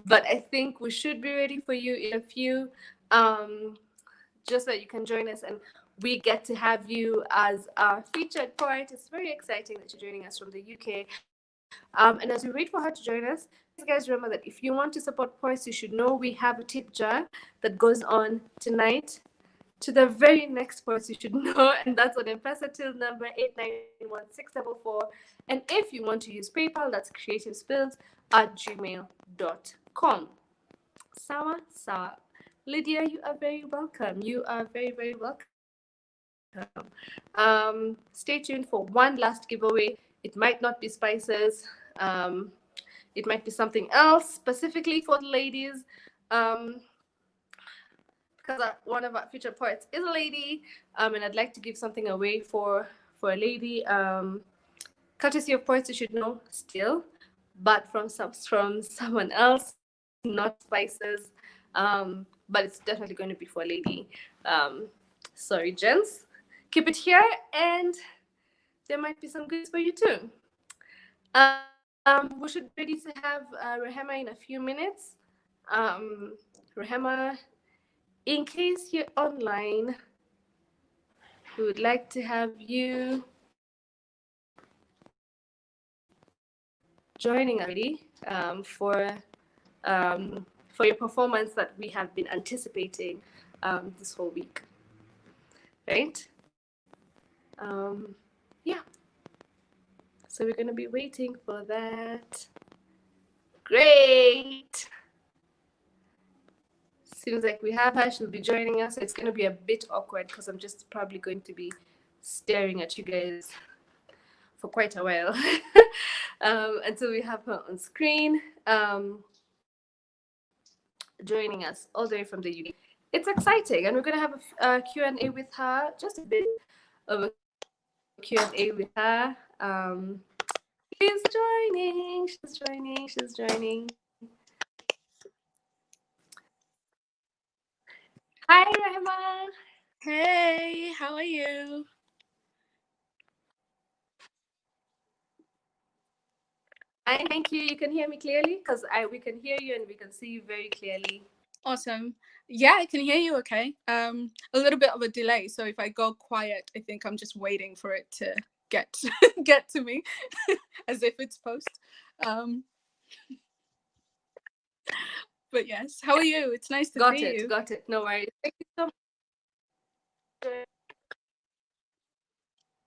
but I think we should be ready for you in a few, just so that you can join us and we get to have you as our featured poet. It's very exciting that you're joining us from the UK. And as we wait for her to join us, guys, remember that if you want to support Poets You Should Know, we have a tip jar that goes on tonight to the very next Poets You Should Know, and that's on M-Pesa till number 8911644. And if you want to use PayPal, that's creativespills@gmail.com. Sawa. Lydia, you are very welcome. You are very, very welcome. Stay tuned for one last giveaway. It might not be spices. It might be something else specifically for the ladies. Because one of our featured poets is a lady, and I'd like to give something away for a lady, courtesy of Poets You Should Know still, but from someone else, not spices, but it's definitely going to be for a lady. Sorry, gents, keep it here, and there might be some goodies for you too. We should be ready to have Rehema in a few minutes. Rehema, in case you're online, we would like to have you joining us already for your performance that we have been anticipating this whole week, right? Yeah. So we're gonna be waiting for that. Great. Seems like we have her. She'll be joining us. It's gonna be a bit awkward because I'm just probably going to be staring at you guys for quite a while until we have her on screen, joining us all the way from the UK. It's exciting, and we're going to have a Q&A with her, just a bit of a Q&A with her. She's joining. Hi, Rehema. Hey, how are you? Thank you. You can hear me clearly? Because we can hear you and we can see you very clearly. Awesome. Yeah, I can hear you okay. A little bit of a delay, so if I go quiet, I think I'm just waiting for it to get to me as if it's post. But yes, how are you? It's nice to see you. Got it. No worries. Thank you so much.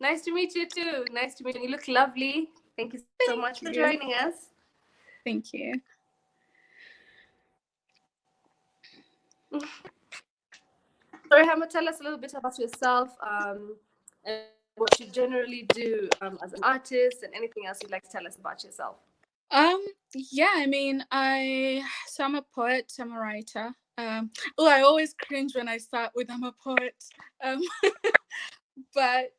Nice to meet you too. Nice to meet you. You look lovely. Thank you so much for joining us. Thank you. So, Rehema, tell us a little bit about yourself and what you generally do as an artist, and anything else you'd like to tell us about yourself. Yeah, I mean, I'm a poet, I'm a writer. I always cringe when I start with I'm a poet. But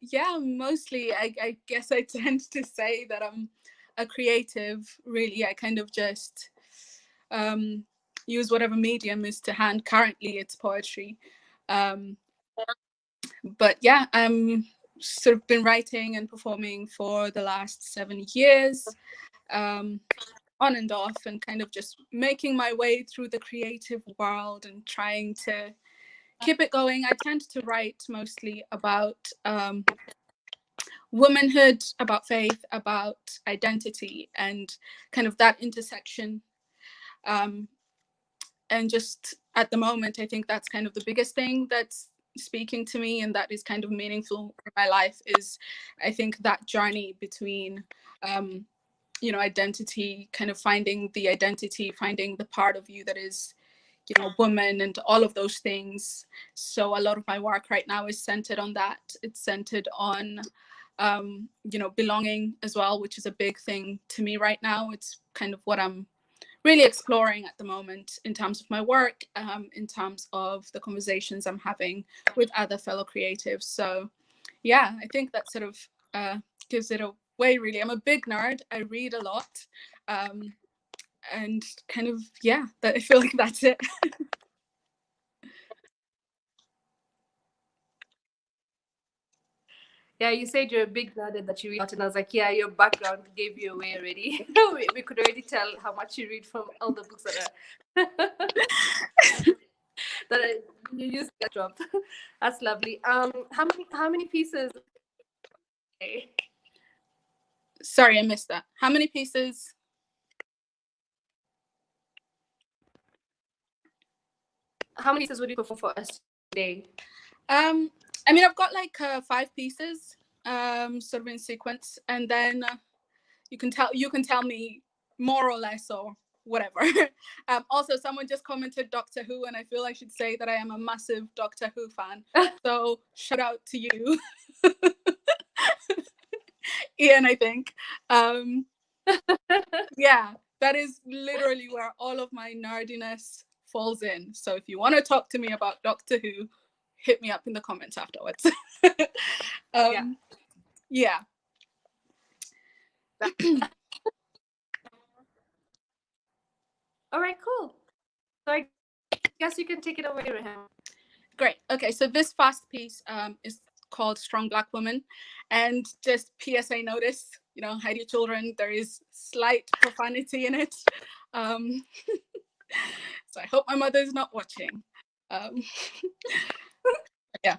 yeah, mostly I guess I tend to say that I'm a creative. Really, I kind of just use whatever medium is to hand. Currently it's poetry, but yeah, I'm sort of been writing and performing for the last 7 years, on and off, and kind of just making my way through the creative world and trying to keep it going. I tend to write mostly about womanhood, about faith, about identity, and kind of that intersection. And just at the moment, I think that's kind of the biggest thing that's speaking to me and that is kind of meaningful in my life, is I think that journey between identity, kind of finding the identity, finding the part of you that is, woman, and all of those things. So a lot of my work right now is centered on that. It's centered on belonging as well, which is a big thing to me right now. It's kind of what I'm really exploring at the moment in terms of my work, in terms of the conversations I'm having with other fellow creatives. So yeah, I think that sort of gives it away, really. I'm a big nerd. I read a lot, and kind of, yeah, that I feel like that's it. Yeah, you said you're a big nerd and that you read a lot, and I was like, yeah, your background gave you away already. we could already tell how much you read from all the books that are you used that drop. That's lovely. How many pieces? Okay. Sorry, I missed that. How many pieces? How many pieces would you perform for us today? I mean, I've got like 5 pieces, sort of in sequence, and then you can tell me more or less or whatever. Also, someone just commented Doctor Who, and I feel I should say that I am a massive Doctor Who fan. So shout out to you, Ian, I think. Yeah, that is literally where all of my nerdiness falls in. So if you want to talk to me about Doctor Who, hit me up in the comments afterwards. Yeah. All right, cool. So I guess you can take it away, Rehema. Great. Okay, so this first piece is called Strong Black Woman. And just PSA notice, hide your children. There is slight profanity in it. So I hope my mother is not watching. Yeah.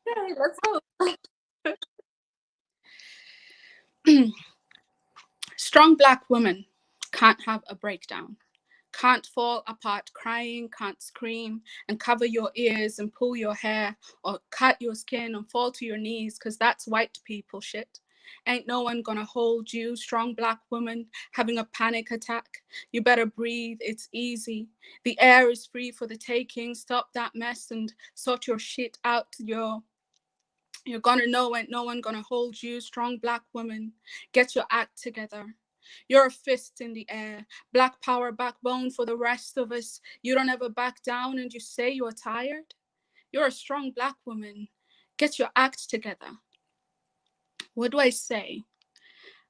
Yeah, let's go. Strong Black woman can't have a breakdown. Can't fall apart crying, can't scream and cover your ears and pull your hair or cut your skin and fall to your knees, because that's white people shit. Ain't no one gonna hold you, strong Black woman, having a panic attack. You better breathe, it's easy. The air is free for the taking. Stop that mess and sort your shit out. You're gonna know, ain't no one gonna hold you, strong Black woman. Get your act together. You're a fist in the air, Black power backbone for the rest of us. You don't ever back down and you say you're tired. You're a strong Black woman. Get your act together. What do I say?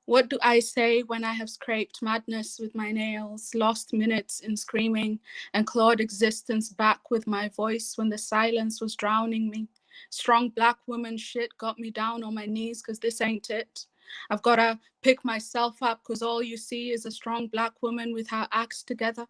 What do I say when I have scraped madness with my nails, lost minutes in screaming, and clawed existence back with my voice when the silence was drowning me? Strong Black woman shit got me down on my knees, because this ain't it. I've got to pick myself up, because all you see is a strong Black woman with her acts together.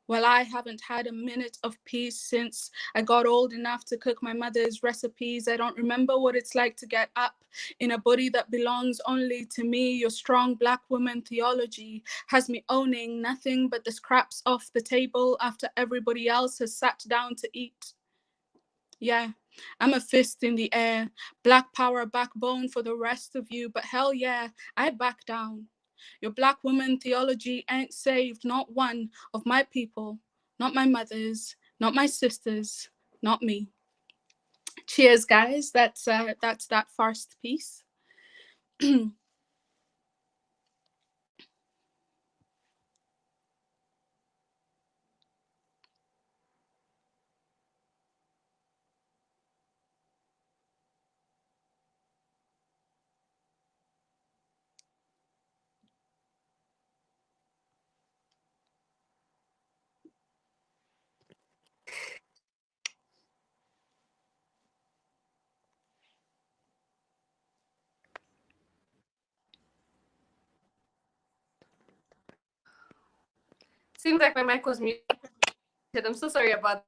Well, I haven't had a minute of peace since I got old enough to cook my mother's recipes. I don't remember what it's like to get up in a body that belongs only to me. Your strong Black woman theology has me owning nothing but the scraps off the table after everybody else has sat down to eat. Yeah, I'm a fist in the air, Black power backbone for the rest of you, but hell yeah, I back down. Your Black woman theology ain't saved not one of my people, not my mothers, not my sisters, not me. Cheers, guys. That's that first piece. Seems like my mic was muted. I'm so sorry about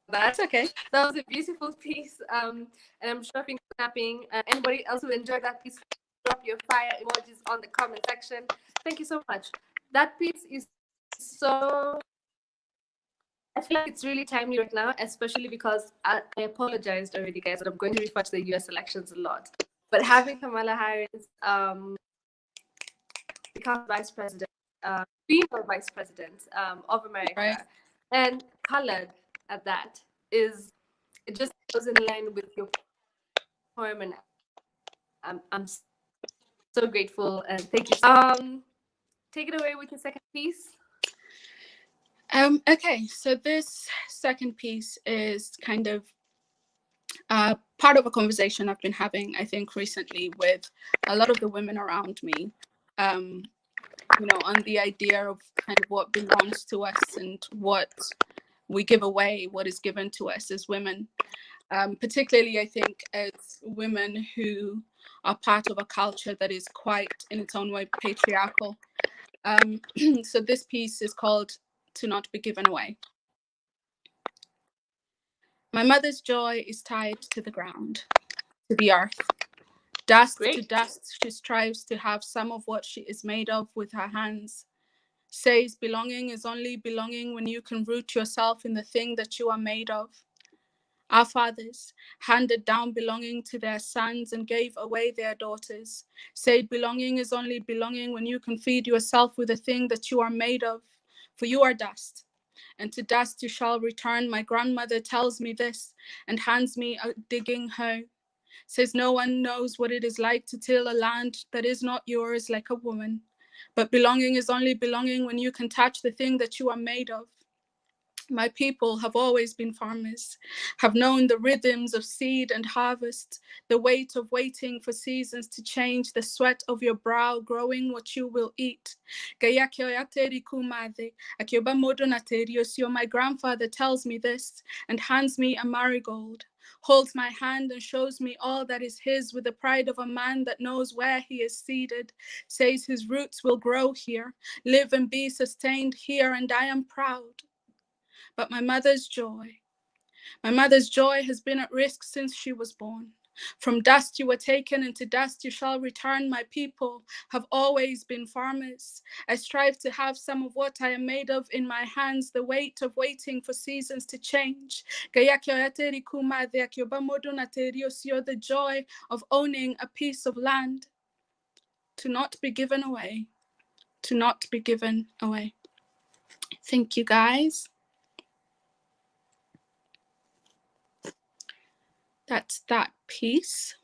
that. That's okay. That was a beautiful piece. And I'm sure finger snapping. Anybody else who enjoyed that piece, drop your fire emojis on the comment section. Thank you so much. That piece is so, I feel like it's really timely right now, especially because I apologized already, guys, that I'm going to refer to the US elections a lot. But having Kamala Harris become vice president, female vice president of America, Right. and colored at that, is, it just goes in line with your poem, and I'm so grateful, and thank you. Take it away with your second piece. Okay, so this second piece is kind of part of a conversation I've been having, I think, recently with a lot of the women around me, you know, on the idea of kind of what belongs to us and what we give away, what is given to us as women. Particularly, I think, as women who are part of a culture that is quite, in its own way, patriarchal. So this piece is called "To Not Be Given Away." My mother's joy is tied to the ground, to the earth. Dust to dust, she strives to have some of what she is made of with her hands. Says belonging is only belonging when you can root yourself in the thing that you are made of. Our fathers handed down belonging to their sons and gave away their daughters. Said belonging is only belonging when you can feed yourself with the thing that you are made of. For you are dust, and to dust you shall return. My grandmother tells me this and hands me a digging hoe. Says no one knows what it is like to till a land that is not yours like a woman. But belonging is only belonging when you can touch the thing that you are made of. My people have always been farmers, have known the rhythms of seed and harvest, the weight of waiting for seasons to change, the sweat of your brow growing what you will eat. My grandfather tells me this and hands me a marigold, holds my hand and shows me all that is his with the pride of a man that knows where he is seated, says his roots will grow here, live and be sustained here, and I am proud. But my mother's joy has been at risk since she was born. From dust you were taken, and to dust you shall return. My people have always been farmers. I strive to have some of what I am made of in my hands, the weight of waiting for seasons to change. The joy of owning a piece of land. To not be given away. To not be given away. Thank you, guys. That's that piece.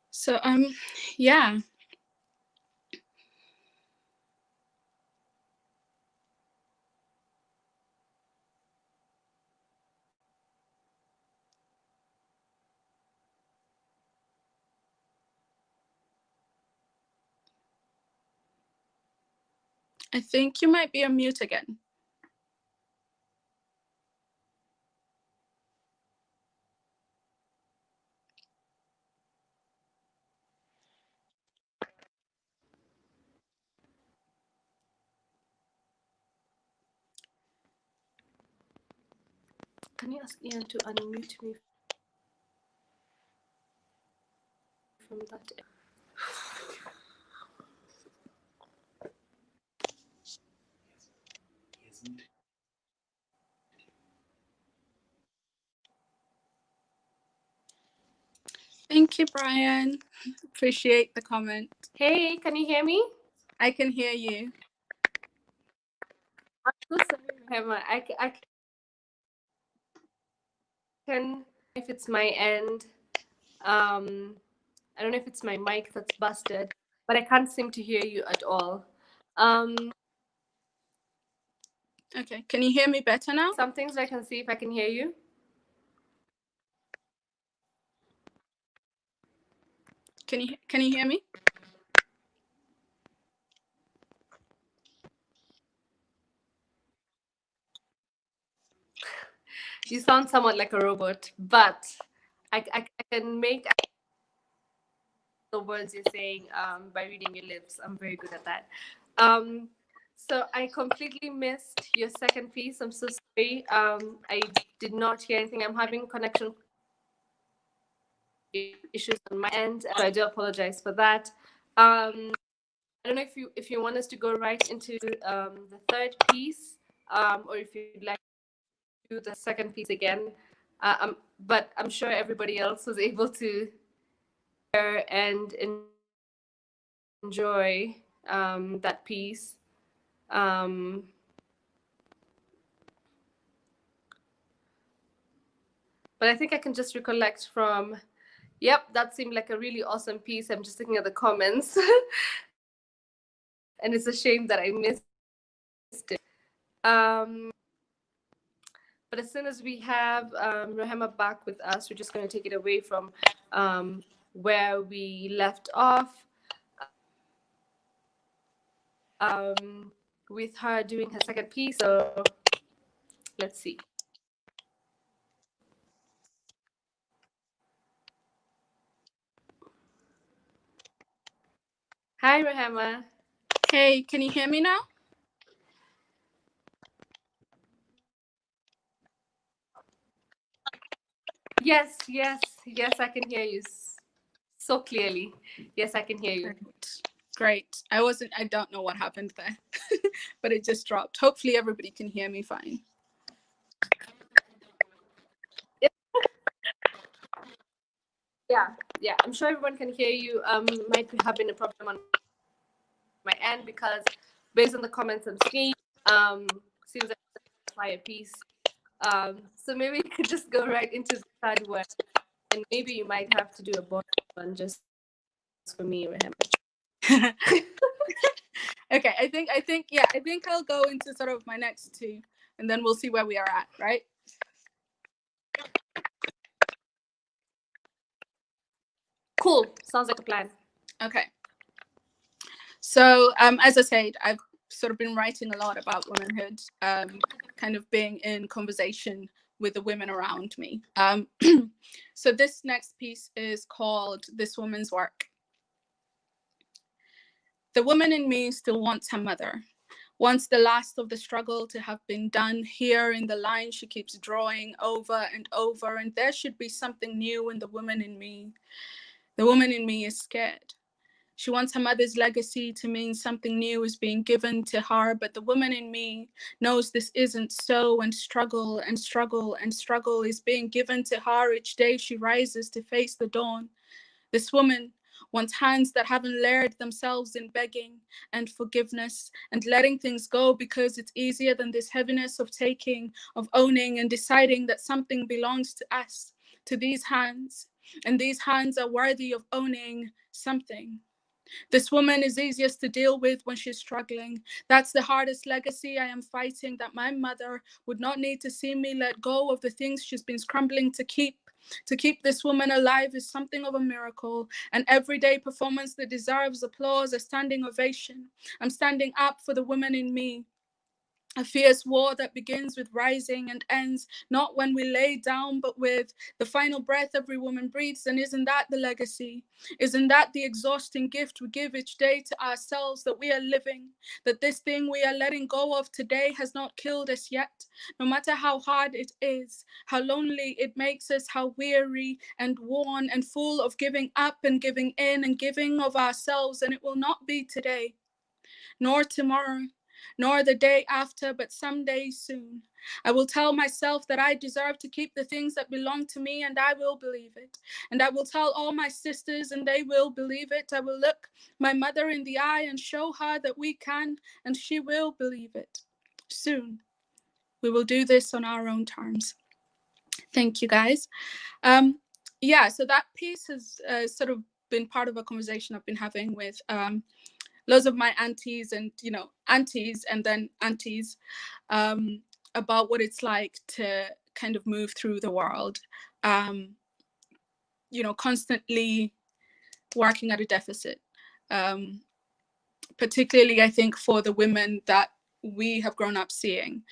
So, yeah. I think you might be on mute again. Can you ask Ian to unmute me from that? Thank you, Brian. Appreciate the comment. Hey, can you hear me? I can hear you. I'm so sorry, Rehema. I can, if it's my end. I don't know if it's my mic that's busted, but I can't seem to hear you at all. Okay, can you hear me better now? Some things I can see if I can hear you. Can you hear me? You sound somewhat like a robot, but I can make the words you're saying by reading your lips. I'm very good at that. So I completely missed your second piece. I'm so sorry. I did not hear anything. I'm having connection issues on my end, so I do apologize for that. I don't know if you want us to go right into the third piece, or if you'd like to do the second piece again. But I'm sure everybody else was able to hear and enjoy that piece. But I think I can just recollect from, yep, that seemed like a really awesome piece. I'm just looking at the comments. And it's a shame that I missed it. But as soon as we have Rehema back with us, we're just going to take it away from where we left off, with her doing her second piece. So let's see. Hi, Rehema. Hey, can you hear me now? Yes, I can hear you so clearly. Yes, I can hear you. Great. I don't know what happened there, but it just dropped. Hopefully everybody can hear me fine. Yeah, I'm sure everyone can hear you. Might be having a problem on my end because based on the comments I'm seeing, seems like a fire piece. So maybe you could just go right into the third word, and maybe you might have to do a bonus one just for me, Rehema. Okay, I think I'll go into sort of my next two, and then we'll see where we are at, right? Cool. Sounds like a plan. Okay. So, as I said, I've sort of been writing a lot about womanhood, kind of being in conversation with the women around me. So this next piece is called This Woman's Work. The woman in me still wants her mother, wants the last of the struggle to have been done. Here in the line she keeps drawing over and over, and there should be something new in the woman in me. The woman in me is scared. She wants her mother's legacy to mean something new is being given to her, but the woman in me knows this isn't so, and struggle and struggle and struggle is being given to her each day she rises to face the dawn. This woman wants hands that haven't layered themselves in begging and forgiveness and letting things go because it's easier than this heaviness of taking, of owning and deciding that something belongs to us, to these hands, and these hands are worthy of owning something. This woman is easiest to deal with when she's struggling. That's the hardest legacy I am fighting, that my mother would not need to see me let go of the things she's been scrambling to keep. To keep this woman alive is something of a miracle, an everyday performance that deserves applause, a standing ovation. I'm standing up for the woman in me. A fierce war that begins with rising and ends not when we lay down, but with the final breath every woman breathes. And isn't that the legacy? Isn't that the exhausting gift we give each day to ourselves, that we are living, that this thing we are letting go of today has not killed us yet? No matter how hard it is, how lonely it makes us, how weary and worn and full of giving up and giving in and giving of ourselves. And it will not be today, nor tomorrow, nor the day after, but someday soon. I will tell myself that I deserve to keep the things that belong to me, and I will believe it. And I will tell all my sisters, and they will believe it. I will look my mother in the eye and show her that we can, and she will believe it. Soon, we will do this on our own terms. Thank you, guys. So that piece has sort of been part of a conversation I've been having with loads of my aunties and, aunties and then aunties, about what it's like to kind of move through the world, constantly working at a deficit. Particularly, I think, for the women that we have grown up seeing.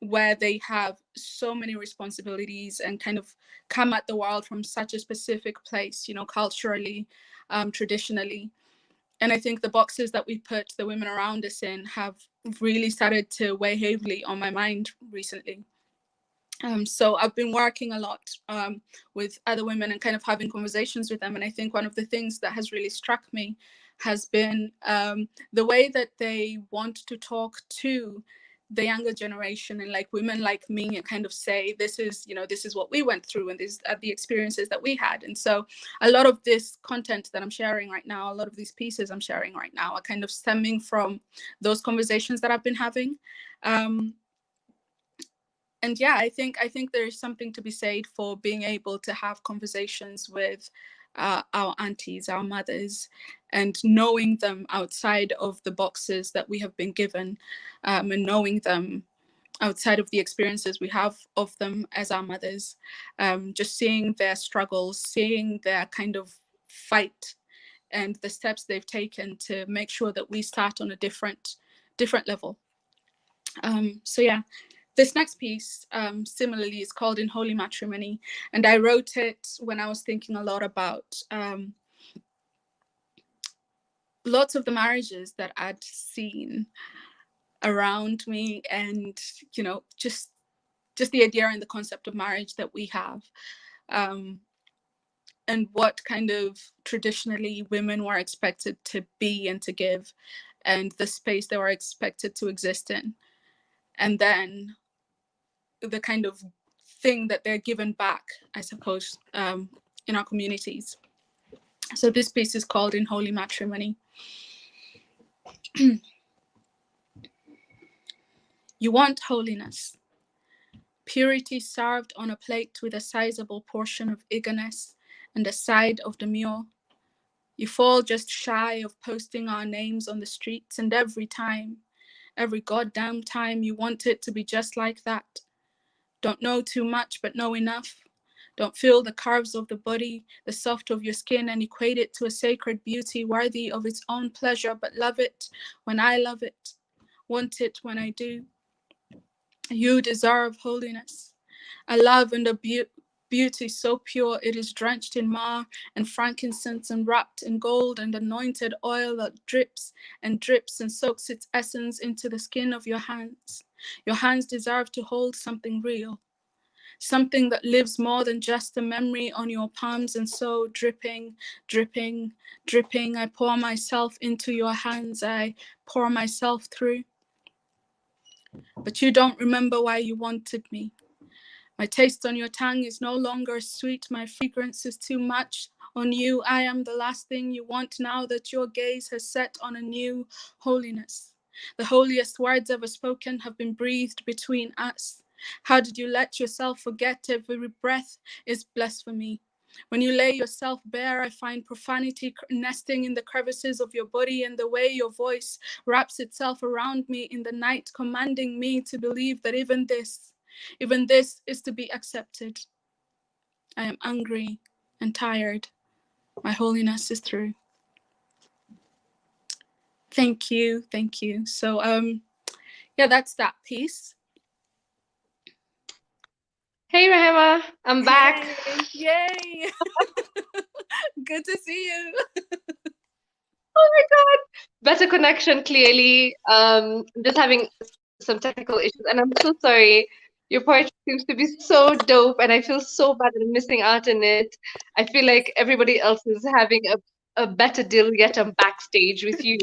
where they have so many responsibilities and kind of come at the world from such a specific place, you know, culturally, traditionally. And I think the boxes that we put the women around us in have really started to weigh heavily on my mind recently. So I've been working a lot with other women and kind of having conversations with them. And I think one of the things that has really struck me has been the way that they want to talk to the younger generation, and like women like me, and kind of say, this is, you know, this is what we went through, and these are the experiences that we had. And so a lot of this content that I'm sharing right now, a lot of these pieces I'm sharing right now, are kind of stemming from those conversations that I've been having. And yeah, I think there is something to be said for being able to have conversations with our aunties, our mothers, and knowing them outside of the boxes that we have been given, and knowing them outside of the experiences we have of them as our mothers, just seeing their struggles, seeing their kind of fight and the steps they've taken to make sure that we start on a different level. So yeah. This next piece, similarly, is called In Holy Matrimony. And I wrote it when I was thinking a lot about lots of the marriages that I'd seen around me, and, you know, just the idea and the concept of marriage that we have, and what kind of traditionally women were expected to be and to give, and the space they were expected to exist in. And then the kind of thing that they're given back, I suppose, in our communities. So this piece is called In Holy Matrimony. You want holiness, purity served on a plate with a sizable portion of eagerness and a side of demure. You fall just shy of posting our names on the streets, and every goddamn time, you want it to be just like that. Don't know too much, but know enough. Don't feel the curves of the body, the soft of your skin, and equate it to a sacred beauty worthy of its own pleasure, but love it when I love it, want it when I do. You deserve holiness, a love and a beauty so pure it is drenched in myrrh and frankincense and wrapped in gold and anointed oil that drips and drips and soaks its essence into the skin of your hands. Your hands deserve to hold something real, something that lives more than just a memory on your palms. And so dripping, dripping, dripping, I pour myself into your hands. I pour myself through. But you don't remember why you wanted me. My taste on your tongue is no longer sweet. My fragrance is too much on you. I am the last thing you want now that your gaze has set on a new holiness. The holiest words ever spoken have been breathed between us. How did you let yourself forget every breath is blasphemy? When you lay yourself bare, I find profanity nesting in the crevices of your body, and the way your voice wraps itself around me in the night, commanding me to believe that even this is to be accepted. I am angry and tired. My holiness is through. Thank you. So yeah, that's that piece. Hey Rehema, I'm back. Hey, yay! Good to see you. Oh my God, better connection clearly. I'm just having some technical issues, and I'm so sorry. Your poetry seems to be so dope, and I feel so bad that I'm missing out on it. I feel like everybody else is having a better deal, yet I'm backstage with you.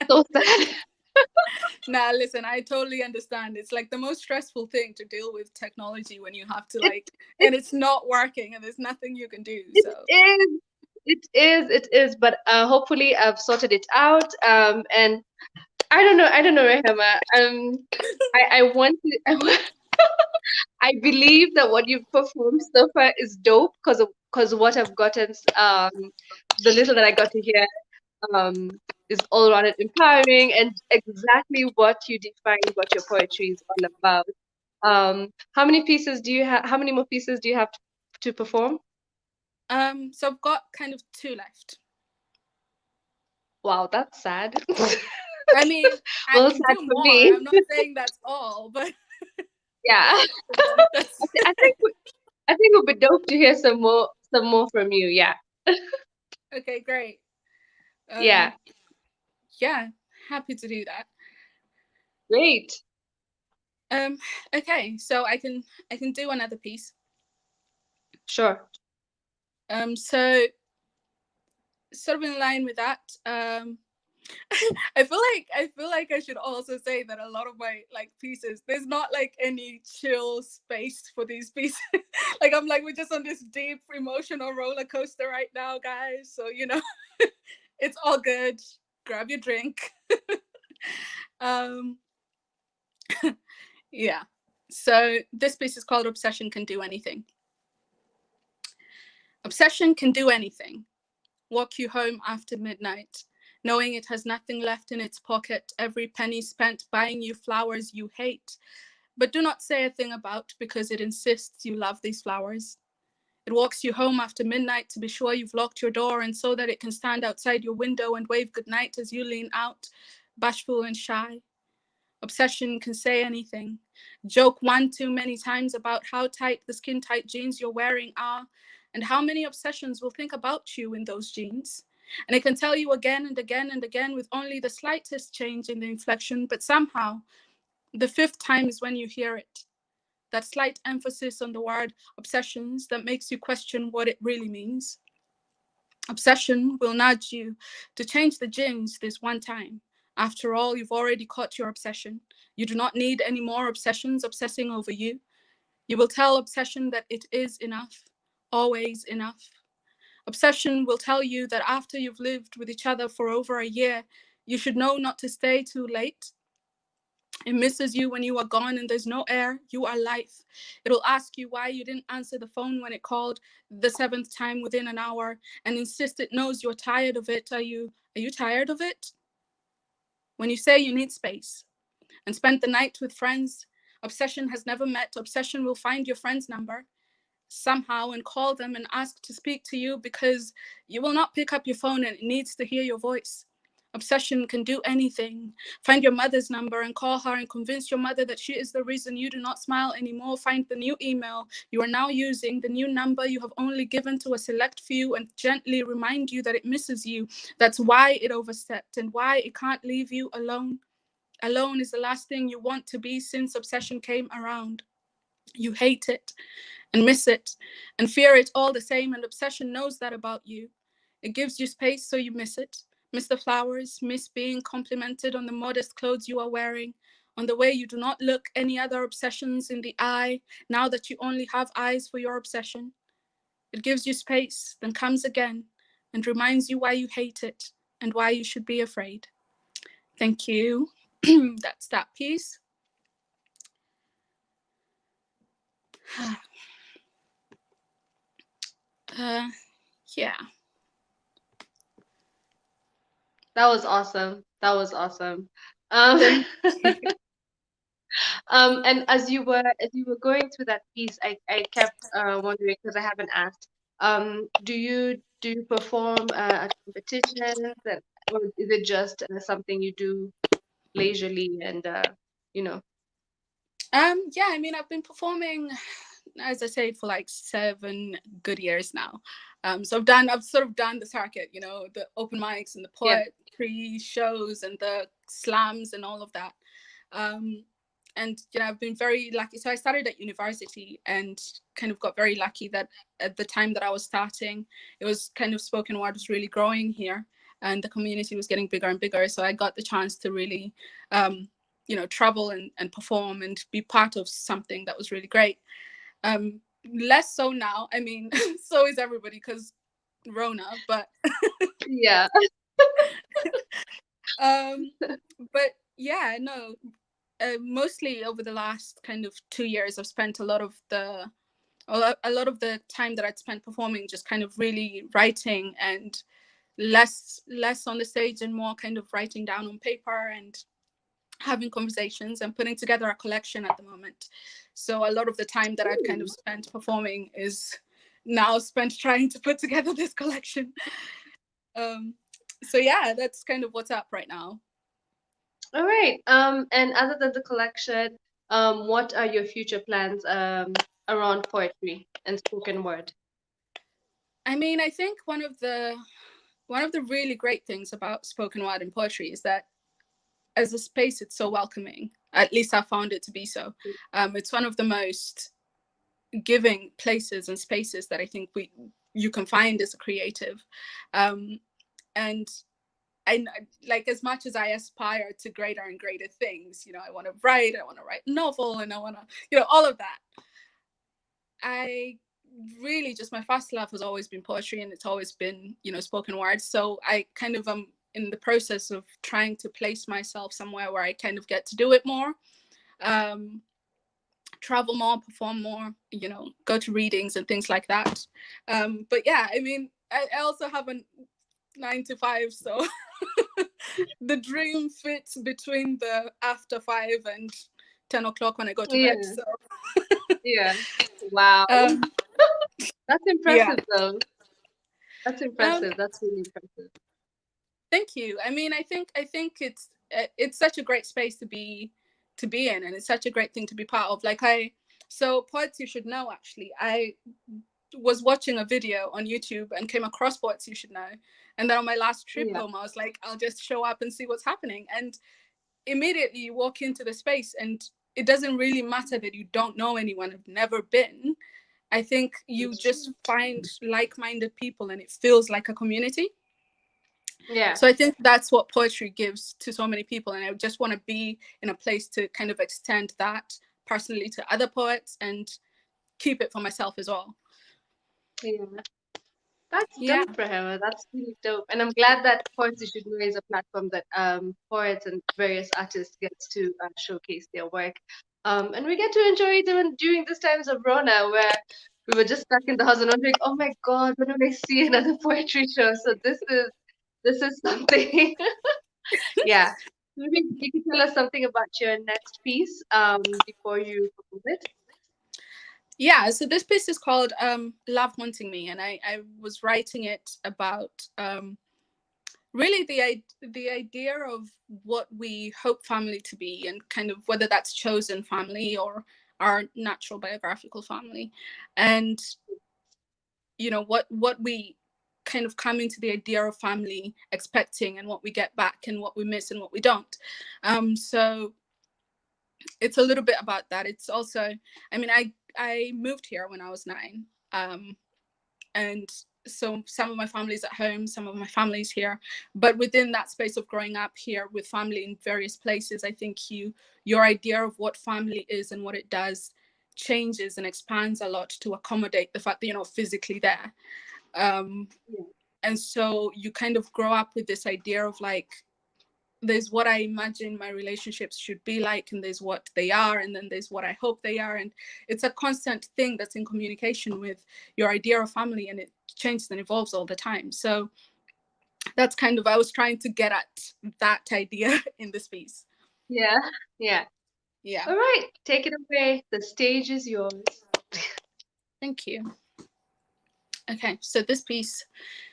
So sad. Nah, listen, I totally understand. It's like the most stressful thing to deal with technology when you have to and it's not working and there's nothing you can do. So It is, but hopefully I've sorted it out. And I don't know, Rehema. I believe that what you've performed so far is dope because what I've gotten, the little that I got to hear, is all around it empowering and exactly what you defined what your poetry is all about. How many pieces do you have? How many more pieces do you have to perform? so I've got kind of 2 left. Wow, that's sad. I mean, I Well, can sad do for more. me. I'm not saying that's all, but Yeah. That's I think it would be dope to hear some more from you. Yeah. okay, great. Yeah. Yeah, happy to do that. Great. Okay, so I can do another piece. Sure. So sort of in line with that, I feel like I should also say that a lot of my like pieces, there's not like any chill space for these pieces. Like I'm like, we're just on this deep emotional roller coaster right now, guys. So you know, it's all good. Grab your drink. um, yeah. So this piece is called "Obsession Can Do Anything." Obsession can do anything. Walk you home after midnight, knowing it has nothing left in its pocket, every penny spent buying you flowers you hate, but do not say a thing about because it insists you love these flowers. It walks you home after midnight to be sure you've locked your door and so that it can stand outside your window and wave goodnight as you lean out, bashful and shy. Obsession can say anything. Joke one too many times about how tight the skin tight jeans you're wearing are, and how many obsessions will think about you in those jeans. And it can tell you again and again and again with only the slightest change in the inflection, but somehow the fifth time is when you hear it. That slight emphasis on the word obsessions that makes you question what it really means. Obsession will nudge you to change the jeans this one time. After all, you've already caught your obsession. You do not need any more obsessions obsessing over you. You will tell obsession that it is enough, always enough. Obsession will tell you that after you've lived with each other for over a year, you should know not to stay too late. It misses you when you are gone and there's no air. You are life. It'll ask you why you didn't answer the phone when it called the seventh time within an hour and insist it knows you're tired of it. Are you tired of it? When you say you need space and spend the night with friends, obsession has never met. Obsession will find your friend's number somehow and call them and ask to speak to you because you will not pick up your phone and it needs to hear your voice. Obsession can do anything. Find your mother's number and call her and convince your mother that she is the reason you do not smile anymore. Find the new email you are now using, the new number you have only given to a select few, and gently remind you that it misses you. That's why it overstepped and why it can't leave you alone. Alone is the last thing you want to be since obsession came around. You hate it and miss it and fear it all the same, and obsession knows that about you. It gives you space so you miss it. Miss the flowers, miss being complimented on the modest clothes you are wearing, on the way you do not look any other obsessions in the eye now that you only have eyes for your obsession. It gives you space, then comes again and reminds you why you hate it and why you should be afraid. Thank you. That's that piece. Yeah. That was awesome. That was awesome. Um, and as you were going through that piece, I kept wondering because I haven't asked. Do you perform at competitions, and, or is it just something you do leisurely and you know? Yeah, I mean, I've been performing, as I said, for like 7 good years now. So I've sort of done the circuit, you know, the open mics and the Yeah. poetry shows and the slams and all of that. And you know, I've been very lucky. So I started at university and kind of got very lucky that at the time that I was starting, it was kind of spoken word was really growing here, and the community was getting bigger and bigger. So I got the chance to really you know, travel and perform and be part of something that was really great. Less so now. I mean, so is everybody because Rona, but Yeah. but yeah, no. Mostly over the last kind of 2 years, I've spent a lot of the time that I'd spent performing just kind of really writing, and less on the stage and more kind of writing down on paper and having conversations and putting together a collection at the moment. So a lot of the time that I'd kind of spent performing is now spent trying to put together this collection. So yeah, that's kind of what's up right now. All right. And other than the collection, what are your future plans around poetry and spoken word? I mean, I think one of the really great things about spoken word and poetry is that as a space, it's so welcoming. At least I found it to be so. It's one of the most giving places and spaces that I think you can find as a creative. And I, like, as much as I aspire to greater and greater things, you know, I want to write a novel, and I want to, you know, all of that. I really just, my first love has always been poetry, and it's always been, you know, spoken word. So I kind of am in the process of trying to place myself somewhere where I kind of get to do it more, travel more, perform more, you know, go to readings and things like that. But yeah, I mean, I also have a 9 to 5, so the dream fits between the after 5 and 10 o'clock when I go to bed. So yeah, wow. That's impressive, though. That's impressive. That's really impressive. Thank you. I mean, I think it's such a great space to be in, and it's such a great thing to be part of. Like, so Poets You Should Know, actually, I was watching a video on YouTube and came across Poets You Should Know, and then on my last trip home, I was like, I'll just show up and see what's happening. And immediately you walk into the space, and it doesn't really matter that you don't know anyone, have never been. I think you just find like-minded people, and it feels like a community. Yeah. So I think that's what poetry gives to so many people, and I just want to be in a place to kind of extend that personally to other poets and keep it for myself as well. Yeah. That's dope, Rehema. That's really dope. And I'm glad that Poets You Should Know is a platform that poets and various artists get to showcase their work. And we get to enjoy it even during these times of Rona, where we were just stuck in the house and wondering, oh my God, when will I see another poetry show? So this is something. Yeah. Maybe you can tell us something about your next piece before you perform it. Yeah, so this piece is called Love Haunting Me, and I was writing it about really the idea of what we hope family to be, and kind of whether that's chosen family or our natural biographical family, and you know what we kind of come into the idea of family expecting, and what we get back, and what we miss and what we don't. So it's a little bit about that. It's also, I mean, I moved here when I was 9, and so some of my family's at home, some of my family's here, but within that space of growing up here with family in various places, I think your idea of what family is and what it does changes and expands a lot to accommodate the fact that you're not physically there. And so you kind of grow up with this idea of like, there's what I imagine my relationships should be like, and there's what they are, and then there's what I hope they are. And it's a constant thing that's in communication with your idea of family, and it changes and evolves all the time. So that's kind of, I was trying to get at that idea in this piece. Yeah. All right, take it away. The stage is yours. Thank you. Okay, so this piece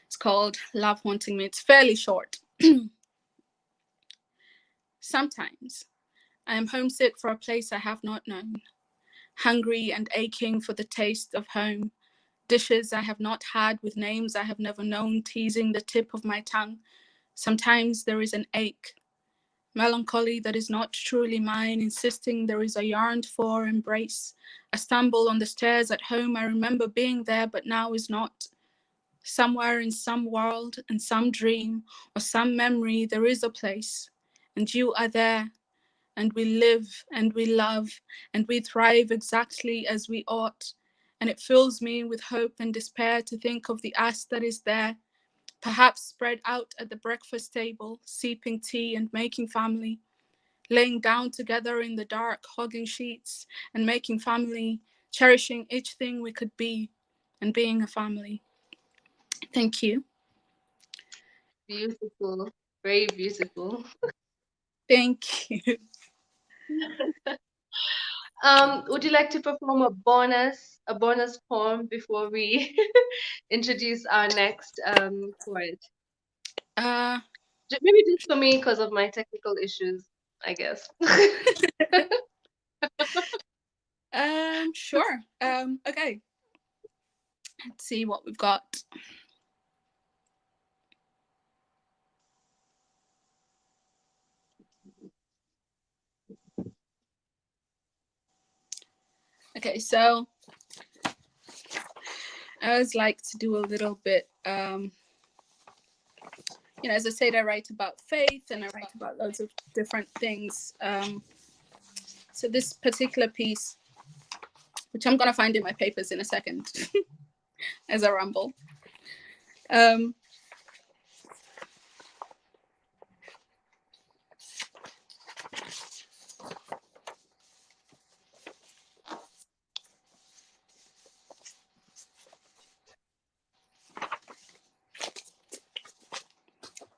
is called Love Haunting Me. It's fairly short. Sometimes I am homesick for a place I have not known, hungry and aching for the taste of home, dishes I have not had with names I have never known, teasing the tip of my tongue. Sometimes there is an ache, melancholy that is not truly mine, insisting there is a yearned for embrace. I stumble on the stairs at home, I remember being there, but now is not. Somewhere in some world, in some dream, or some memory, there is a place, and you are there, and we live, and we love, and we thrive exactly as we ought. And it fills me with hope and despair to think of the us that is there, perhaps spread out at the breakfast table, sipping tea and making family, laying down together in the dark, hugging sheets and making family, cherishing each thing we could be, and being a family. Thank you. Beautiful, very beautiful. Thank you. Would you like to perform a bonus poem before we introduce our next poet? Maybe just for me because of my technical issues, I guess. Sure. Okay. Let's see what we've got. Okay, so I always like to do a little bit, as I said, I write about faith and I write about loads of different things. So this particular piece, which I'm going to find in my papers in a second as I ramble.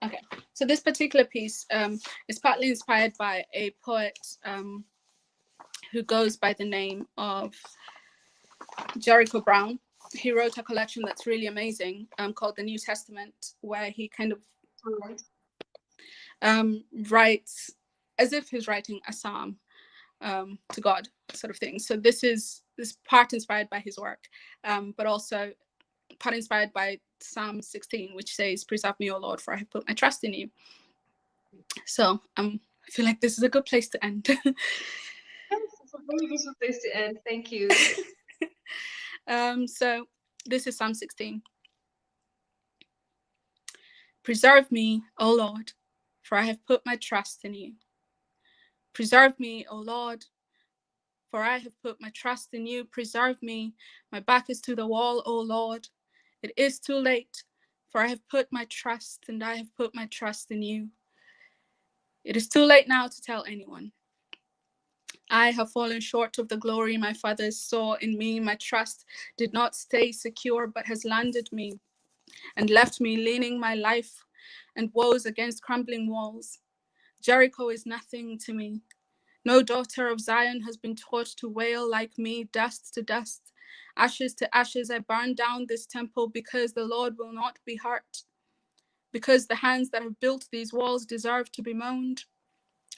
Okay, so this particular piece is partly inspired by a poet who goes by the name of Jericho Brown. He wrote a collection that's really amazing called the New Testament, where he kind of writes as if he's writing a psalm to God, sort of thing. So this part inspired by his work, but also part inspired by Psalm 16, which says, "Preserve me, O Lord, for I have put my trust in you." So I feel like this is a good place to end. Yes, it's a very beautiful place to end. Thank you. So this is Psalm 16. Preserve me, O Lord, for I have put my trust in you. Preserve me, O Lord, for I have put my trust in you. Preserve me. My back is to the wall, O Lord. It is too late, for I have put my trust and I have put my trust in you. It is too late now to tell anyone. I have fallen short of the glory my fathers saw in me. My trust did not stay secure, but has landed me and left me leaning my life and woes against crumbling walls. Jericho is nothing to me. No daughter of Zion has been taught to wail like me, dust to dust, ashes to ashes. I burn down this temple because the Lord will not be hurt, because the hands that have built these walls deserve to be moaned,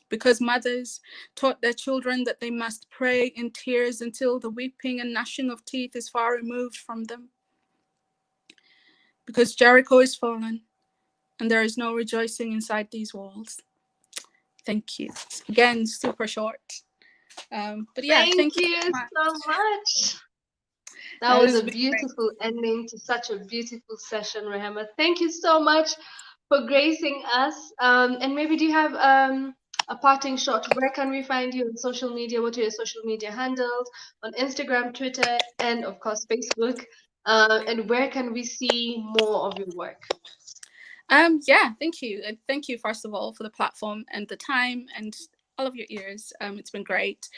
because mothers taught their children that they must pray in tears until the weeping and gnashing of teeth is far removed from them, because Jericho is fallen and there is no rejoicing inside these walls. Thank you. Again, super short. But yeah, thank you so much. That was a beautiful ending to such a beautiful session, Rehema. Thank you so much for gracing us. And maybe do you have a parting shot? Where can we find you on social media? What are your social media handles on Instagram, Twitter, and of course Facebook? And where can we see more of your work? Yeah, thank you. Thank you, first of all, for the platform and the time and all of your ears. It's been great.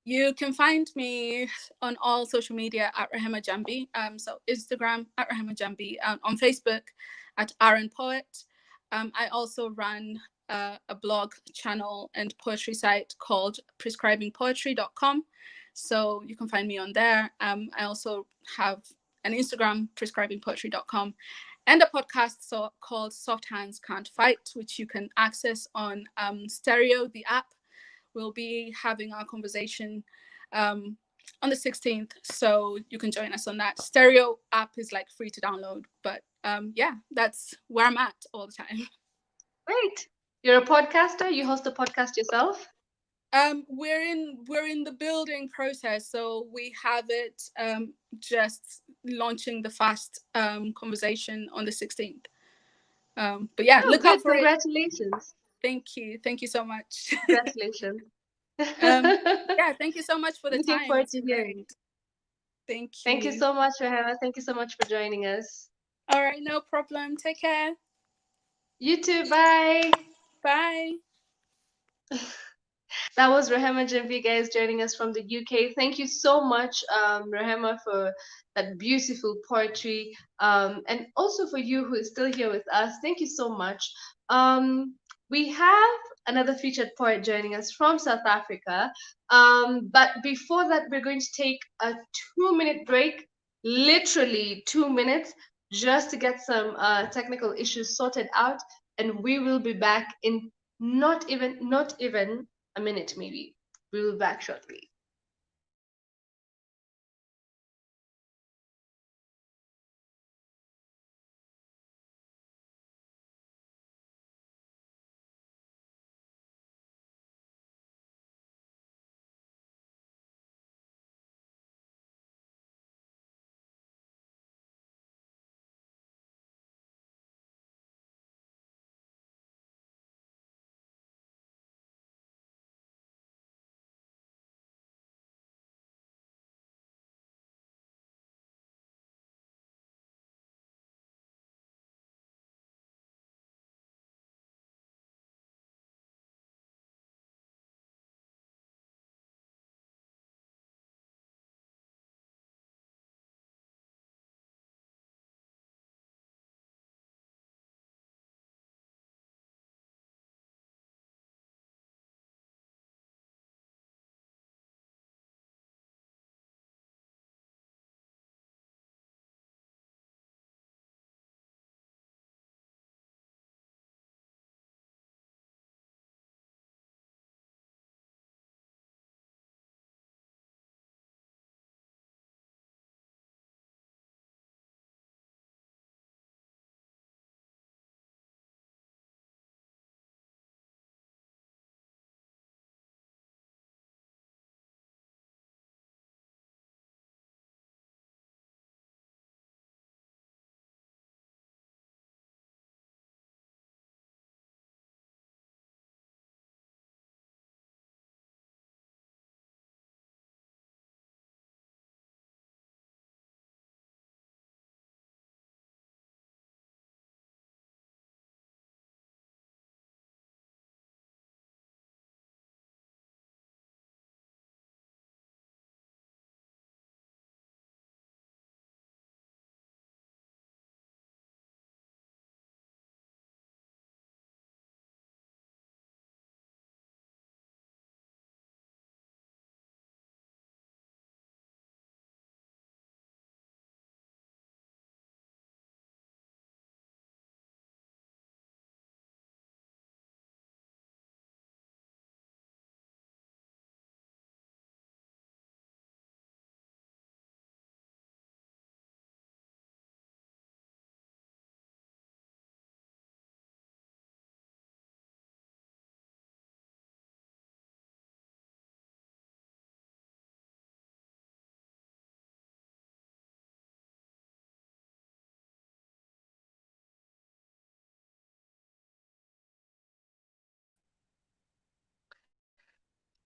You can find me on all social media at Rehema Njambi. So Instagram at Rehema Njambi, on Facebook at Aaron Poet. I also run a blog channel and poetry site called prescribingpoetry.com. So you can find me on there. I also have an Instagram, prescribingpoetry.com, and a podcast called Soft Hands Can't Fight, which you can access on Stereo, the app. We'll be having our conversation on the 16th, so you can join us on that. Stereo app is like free to download, but yeah, that's where I'm at all the time. Great. You're a podcaster? You host a podcast yourself? We're in the building process, so we have it just launching the fast conversation on the 16th. But yeah, look out for Congratulations. It. Thank you so much. Congratulations. Yeah, thank you so much for the time. Looking forward to hearing. Thank you. Thank you so much, Rehema. Thank you so much for joining us. All right, no problem. Take care. You too. Bye. Bye. That was Rehema Njambi, guys, joining us from the UK. Thank you so much, Rehema, for that beautiful poetry. And also for you who is still here with us. Thank you so much. We have another featured poet joining us from South Africa. But before that, we're going to take a 2-minute break, literally 2 minutes, just to get some technical issues sorted out. And we will be back in not even a minute, maybe. We'll be back shortly.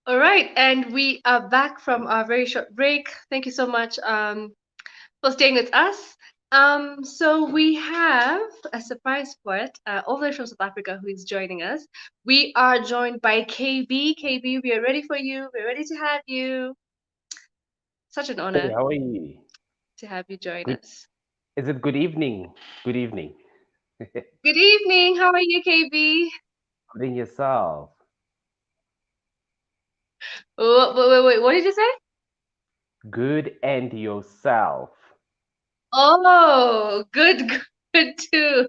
All right, and we are back from our very short break. Thank you so much for staying with us. So we have a surprise poet all the way from South Africa who is joining us. We are joined by KB. KB, we are ready for you. We're ready to have you. Such an Hey, honor how are you? to have you join Good. us. Is it good evening? Good evening. Good evening. How are you, KB? Good in yourself. Wait. What did you say? Good and yourself. Oh, good, good too.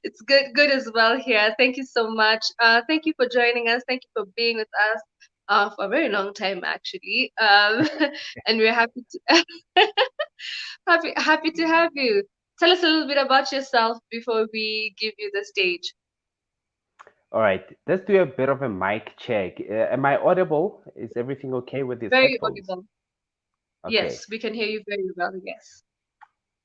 It's good as well here. Thank you so much. Thank you for joining us. Thank you for being with us for a very long time, actually. And we're happy to happy to have you. Tell us a little bit about yourself before we give you the stage. All right, let's do a bit of a mic check. Am I audible? Is everything okay with these Very headphones? audible. Okay. Yes, we can hear you very well. Yes.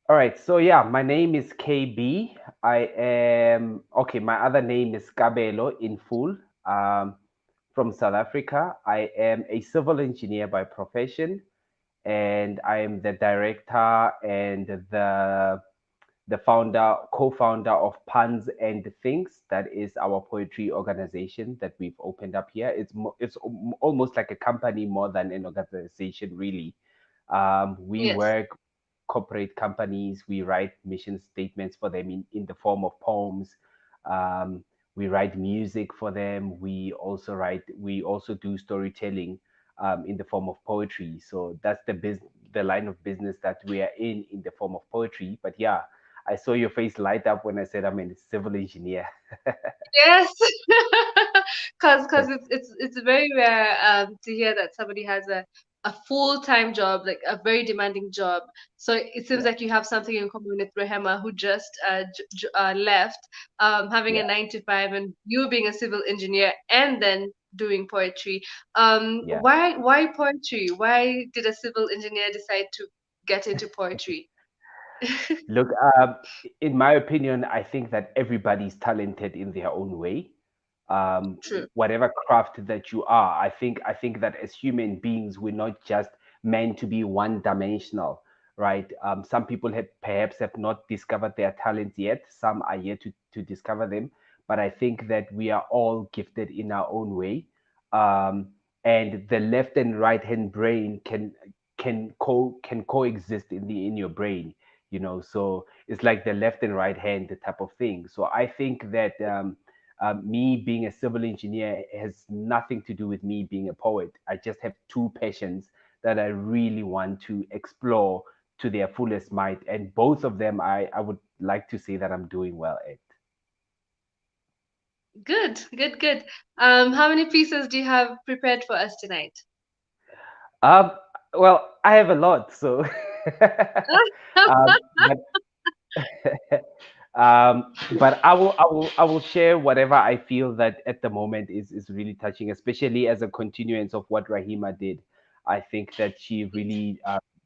All right, so yeah, my name is KB. I am, okay, my other name is Kabelo in full. Um, from South Africa. I am a civil engineer by profession, and I am the director and the founder, co-founder of Puns and Things. That is our poetry organization that we've opened up here. It's almost like a company more than an organization, really. We Yes. work corporate companies. We write mission statements for them in the form of poems. Um, we write music for them. We also do storytelling in the form of poetry. So that's the line of business that we are in the form of poetry. But yeah, I saw your face light up when I said I'm a civil engineer. Yes, because it's very rare to hear that somebody has a full-time job, like a very demanding job. So it seems Yeah, like you have something in common with Rehema, who just left, having a yeah, 9 to 5, and you being a civil engineer and then doing poetry. yeah. Why poetry? Why did a civil engineer decide to get into poetry? Look, in my opinion, I think that everybody's talented in their own way. True. Whatever craft that you are, I think that as human beings, we're not just meant to be one-dimensional, right? Some people have perhaps have not discovered their talents yet. Some are yet to discover them. But I think that we are all gifted in our own way. Um, and the left and right hand brain can coexist in your brain, so it's like the left and right hand type of thing. So I think that me being a civil engineer has nothing to do with me being a poet. I just have two passions that I really want to explore to their fullest might, and both of them I would like to say that I'm doing well at. Good. How many pieces do you have prepared for us tonight? um well, I have a lot, so but but I will share whatever I feel that at the moment is really touching, especially as a continuance of what Rahima did. I think that she really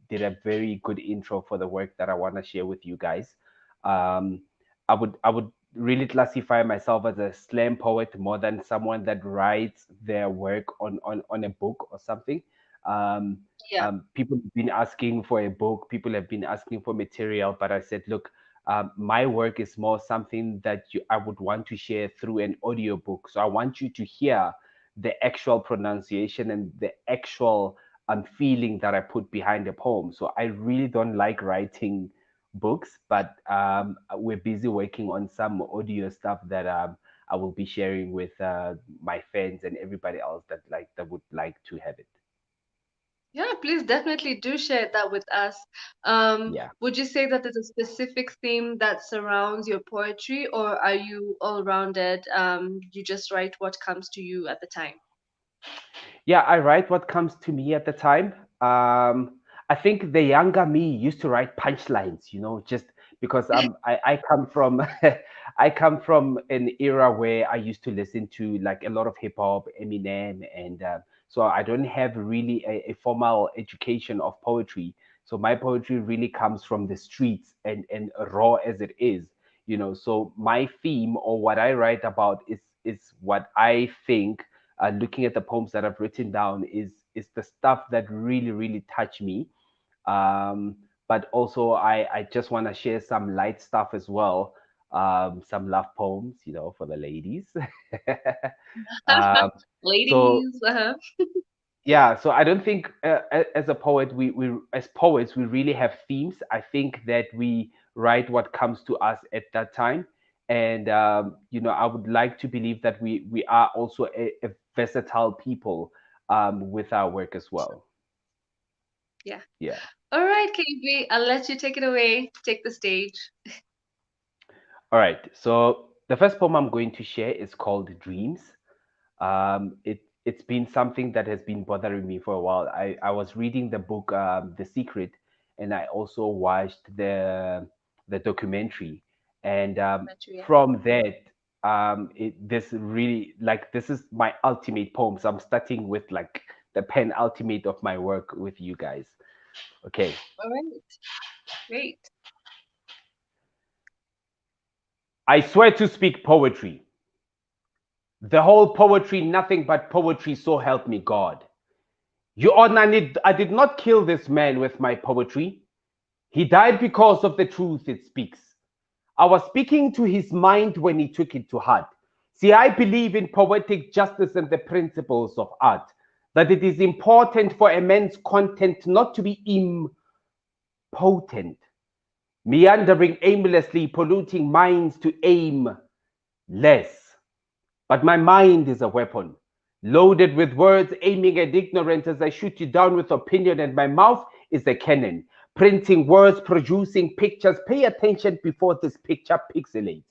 did a very good intro for the work that I want to share with you guys. Um, I would really classify myself as a slam poet more than someone that writes their work on a book or something. Um, Yeah. People have been asking for a book. People have been asking for material, but I said, look, my work is more something that I would want to share through an audiobook. So I want you to hear the actual pronunciation and the actual feeling that I put behind the poem. So I really don't like writing books, but we're busy working on some audio stuff that I will be sharing with my fans and everybody else that would like to have it. Yeah, please definitely do share that with us. Yeah. Would you say that there's a specific theme that surrounds your poetry, or are you all rounded? You just write what comes to you at the time? Yeah, I write what comes to me at the time. I think the younger me used to write punchlines, just because I come from I come from an era where I used to listen to like a lot of hip hop, Eminem, and so I don't have really a formal education of poetry. So my poetry really comes from the streets and raw as it is. So my theme or what I write about is what I think looking at the poems that I've written down is the stuff that really touch me. But also I just want to share some light stuff as well. Some love poems, for the ladies. um, so Ladies. yeah, so I don't think as a poet, we as poets we really have themes. I think that we write what comes to us at that time, and I would like to believe that we are also a versatile people with our work as well. Yeah. Yeah. All right, KB, I'll let you take it away. Take the stage. All right. So the first poem I'm going to share is called Dreams. It's been something that has been bothering me for a while. I was reading the book The Secret, and I also watched the documentary. And Yeah. from that, this really, like, this is my ultimate poem. So I'm starting with like the pen ultimate of my work with you guys. Okay. All right. Great. I swear to speak poetry. The whole poetry, nothing but poetry, so help me God. Your Honor, I did not kill this man with my poetry. He died because of the truth it speaks. I was speaking to his mind when he took it to heart. See, I believe in poetic justice and the principles of art, that it is important for a man's content not to be impotent, meandering aimlessly, polluting minds to aim less. But my mind is a weapon, loaded with words aiming at ignorance as I shoot you down with opinion, and my mouth is a cannon, printing words, producing pictures. Pay attention before this picture pixelates.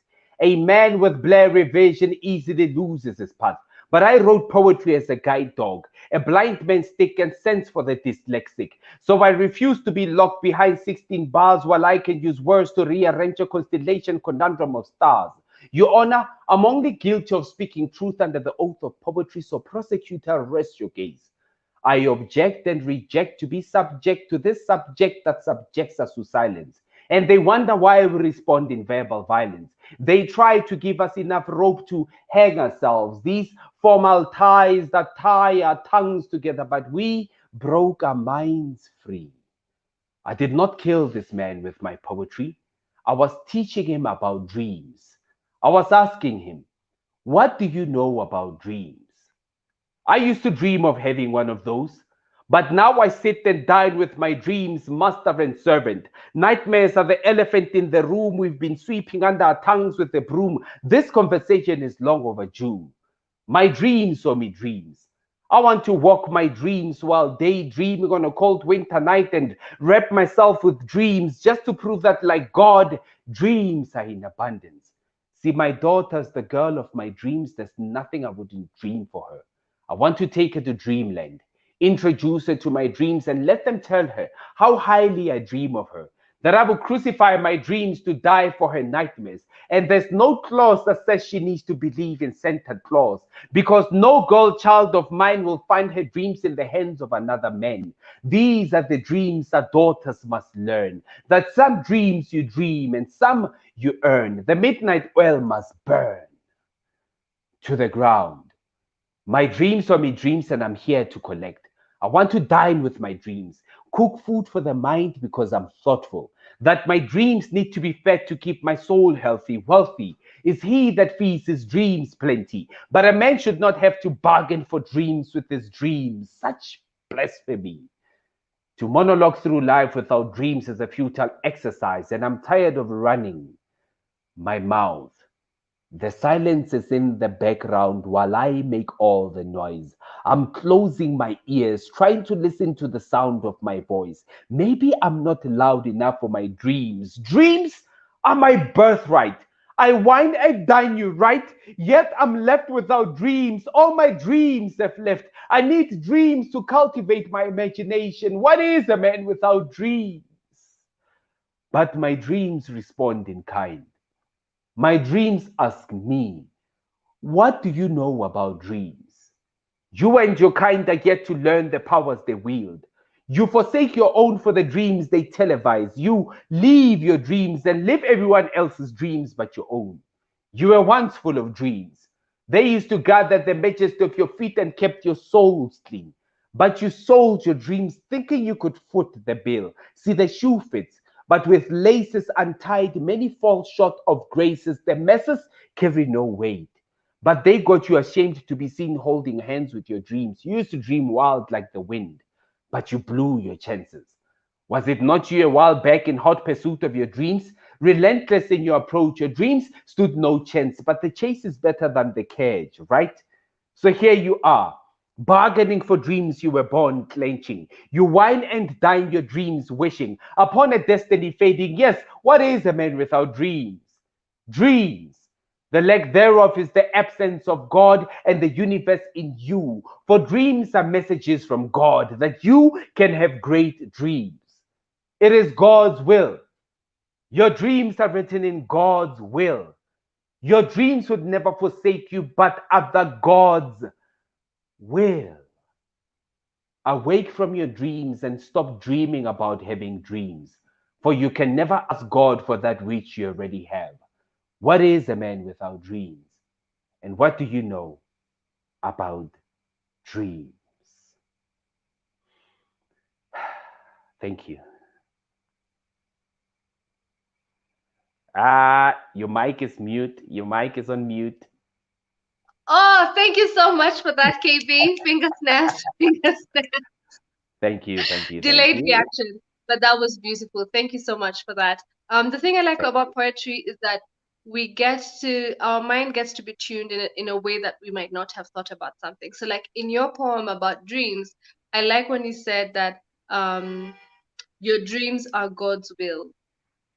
A man with blurry vision easily loses his path. But I wrote poetry as a guide dog, a blind man's stick and sense for the dyslexic. So I refuse to be locked behind 16 bars while I can use words to rearrange a constellation conundrum of stars. Your Honor, I'm only guilty of speaking truth under the oath of poetry, so prosecutor, rest your gaze. I object and reject to be subject to this subject that subjects us to silence. And they wonder why we respond in verbal violence. They try to give us enough rope to hang ourselves, these formal ties that tie our tongues together, but we broke our minds free. I did not kill this man with my poetry. I was teaching him about dreams. I was asking him, what do you know about dreams? I used to dream of having one of those, but now I sit and dine with my dreams, master and servant. Nightmares are the elephant in the room. We've been sweeping under our tongues with a broom. This conversation is long overdue. My dreams saw me dreams. I want to walk my dreams while daydreaming on a cold winter night and wrap myself with dreams just to prove that, like God, dreams are in abundance. See, my daughter's the girl of my dreams. There's nothing I wouldn't dream for her. I want to take her to dreamland, introduce her to my dreams, and let them tell her how highly I dream of her, that I will crucify my dreams to die for her nightmares. And there's no clause that says she needs to believe in Santa Claus, because no girl child of mine will find her dreams in the hands of another man. These are the dreams that daughters must learn, that some dreams you dream and some you earn. The midnight oil must burn to the ground. My dreams are my dreams, and I'm here to collect. I want to dine with my dreams, cook food for the mind because I'm thoughtful, that my dreams need to be fed to keep my soul healthy. Wealthy is he that feeds his dreams plenty, but a man should not have to bargain for dreams with his dreams. Such blasphemy. To monologue through life without dreams is a futile exercise, and I'm tired of running my mouth. The silence is in the background while I make all the noise. I'm closing my ears, trying to listen to the sound of my voice. Maybe I'm not loud enough for my dreams. Dreams are my birthright. I wine and dine you right, yet I'm left without dreams. All my dreams have left. I need dreams to cultivate my imagination. What is a man without dreams? But my dreams respond in kind. My dreams ask me, what do you know about dreams? You and your kind are yet to learn the powers they wield. You forsake your own for the dreams they televise. You leave your dreams and live everyone else's dreams but your own. You were once full of dreams. They used to guard at the majesty of your feet and kept your souls clean. But you sold your dreams thinking you could foot the bill. See, the shoe fits, but with laces untied, many fall short of graces. The messes carry no weight. But they got you ashamed to be seen holding hands with your dreams. You used to dream wild like the wind, but you blew your chances. Was it not you a while back in hot pursuit of your dreams? Relentless in your approach, your dreams stood no chance, but the chase is better than the cage, right? So here you are, bargaining for dreams you were born clenching. You wine and dine your dreams, wishing upon a destiny fading. Yes, what is a man without dreams? Dreams. The lack thereof is the absence of God and the universe in you. For dreams are messages from God that you can have great dreams. It is God's will. Your dreams are written in God's will. Your dreams would never forsake you, but other God's will. Awake from your dreams and stop dreaming about having dreams, for you can never ask God for that which you already have. What is a man without dreams? And what do you know about dreams? Thank you. Your mic is mute. Your mic is on mute. Oh, thank you so much for that, KB. Finger snaps, finger snaps. Thank you, thank you, Delayed thank you. reaction, but that was beautiful. Thank you so much for that. The thing I like about poetry is that our mind gets to be tuned in a way that we might not have thought about something. So, like in your poem about dreams, I like when you said that your dreams are God's will.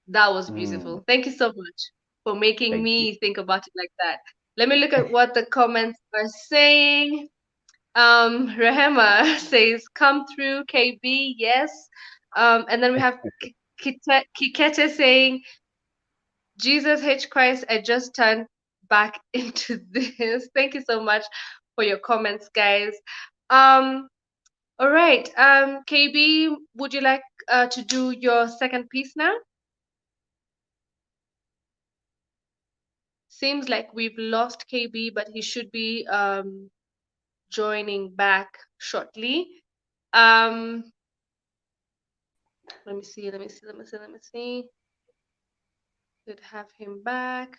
That was beautiful. Thank you so much for making Thank you. me think about it like that. Let me look at what the comments are saying. Rehema says, "Come through, KB." Yes. And then we have Kikete saying, "Jesus H Christ, I just turned back into this." Thank you so much for your comments, guys. All right. KB, would you like to do your second piece now? Seems like we've lost KB, but he should be joining back shortly. Let me see. Could have him back.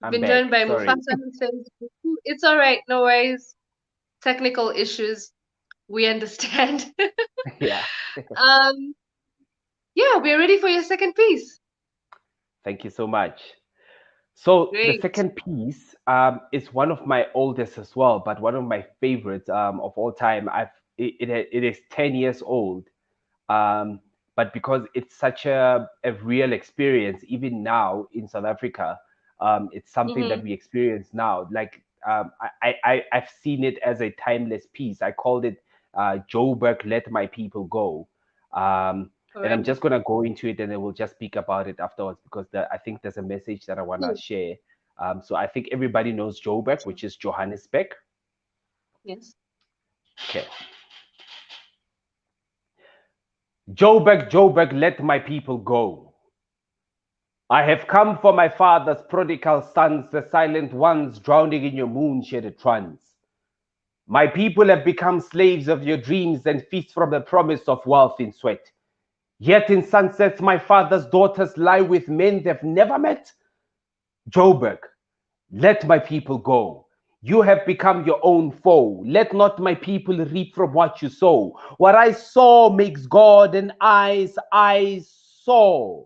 I'm Been back. joined by Sorry. Mufasa, who says, "It's all right, no worries. Technical issues, we understand." Yeah. Yeah, we're ready for your second piece. Thank you so much. So the Great. second piece is one of my oldest as well, but one of my favorites of all time. It is 10 years old, but because it's such a real experience, even now in South Africa, it's something that we experience now. Like I've seen it as a timeless piece. I called it Joburg, Let My People Go. And I'm just gonna go into it, and then we'll just speak about it afterwards because I think there's a message that I wanna share. So I think everybody knows Joburg, which is Johannesburg. Yes. Okay. Joburg, Joburg, let my people go. I have come for my father's prodigal sons, the silent ones drowning in your moon-shaded trance. My people have become slaves of your dreams and feast from the promise of wealth in sweat. Yet in sunsets, my father's daughters lie with men they've never met. Joburg, let my people go. You have become your own foe. Let not my people reap from what you sow. What I saw makes God and I saw.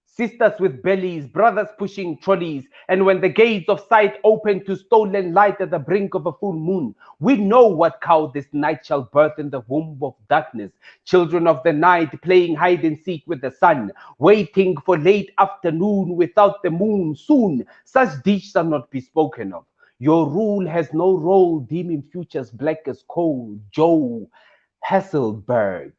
Sisters with bellies, brothers pushing trolleys, and when the gates of sight open to stolen light at the brink of a full moon, we know what cow this night shall birth in the womb of darkness. Children of the night playing hide and seek with the sun, waiting for late afternoon without the moon. Soon, such deeds shall not be spoken of. Your rule has no role, deeming futures black as coal. Joe Hasselberg.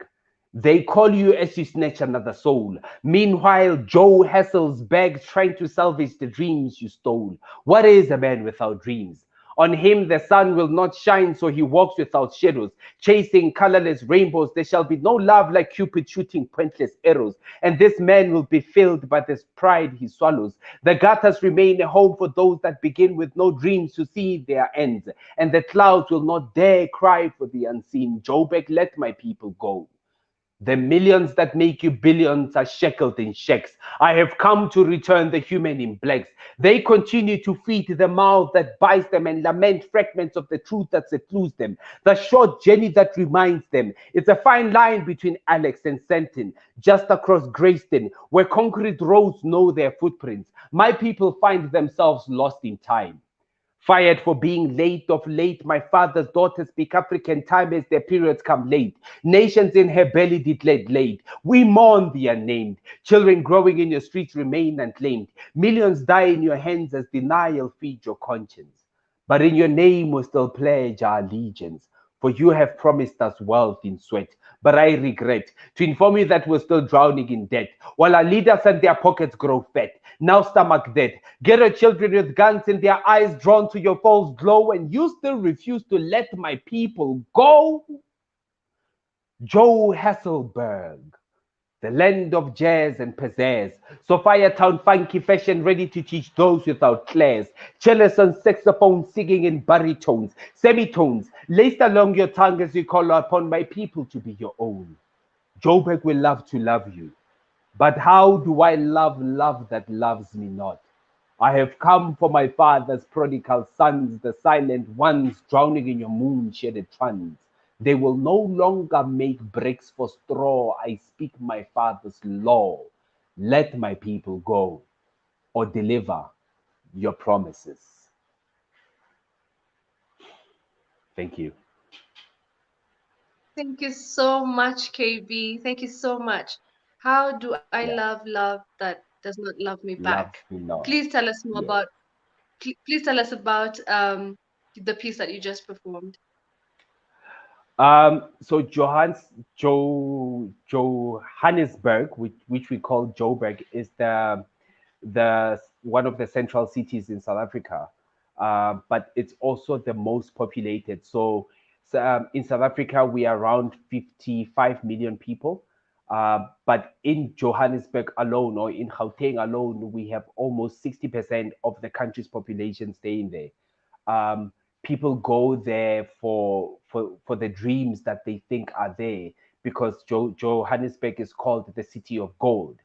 They call you as you snatch another soul. Meanwhile, Joe Hassel's bags trying to salvage the dreams you stole. What is a man without dreams? On him the sun will not shine, so he walks without shadows, chasing colorless rainbows. There shall be no love like Cupid shooting pointless arrows. And this man will be filled by this pride he swallows. The gutters remain a home for those that begin with no dreams to see their ends. And the clouds will not dare cry for the unseen. Joburg, let my people go. The millions that make you billions are shackled in shacks. I have come to return the human in blacks. They continue to feed the mouth that bites them and lament fragments of the truth that secludes them. The short journey that reminds them. It's a fine line between Alex and Sentin, just across Greyston, where concrete roads know their footprints. My people find themselves lost in time. Fired for being late of late, my father's daughters speak African time as their periods come late. Nations in her belly declared late. We mourn the unnamed. Children growing in your streets remain unclaimed. Millions die in your hands as denial feeds your conscience. But in your name we still pledge our allegiance. For you have promised us wealth in sweat. But I regret to inform you that we're still drowning in debt, while our leaders and their pockets grow fat. Now stomach dead. Get your children with guns in their eyes drawn to your false glow, and you still refuse to let my people go? Joe Hasselberg, the land of jazz and pizzazz. Sophia Town funky fashion ready to teach those without class. Cellos on saxophone singing in baritones, semitones, laced along your tongue as you call upon my people to be your own. Joburg will love to love you. But how do I love love that loves me not? I have come for my father's prodigal sons, the silent ones drowning in your moon-shaded trance. They will no longer make bricks for straw. I speak my father's law. Let my people go or deliver your promises. Thank you. Thank you so much, KB. Thank you so much. How do I Yeah. love love that does not love me back? Love me not. Please tell us more Yeah. about. Please tell us about the piece that you just performed. So Johannesburg, which we call Joburg, is the one of the central cities in South Africa, but it's also the most populated. So in South Africa, we are around 55 million people. But in Johannesburg alone, or in Gauteng alone, we have almost 60% of the country's population staying there. People go there for the dreams that they think are there, because Johannesburg is called the city of gold.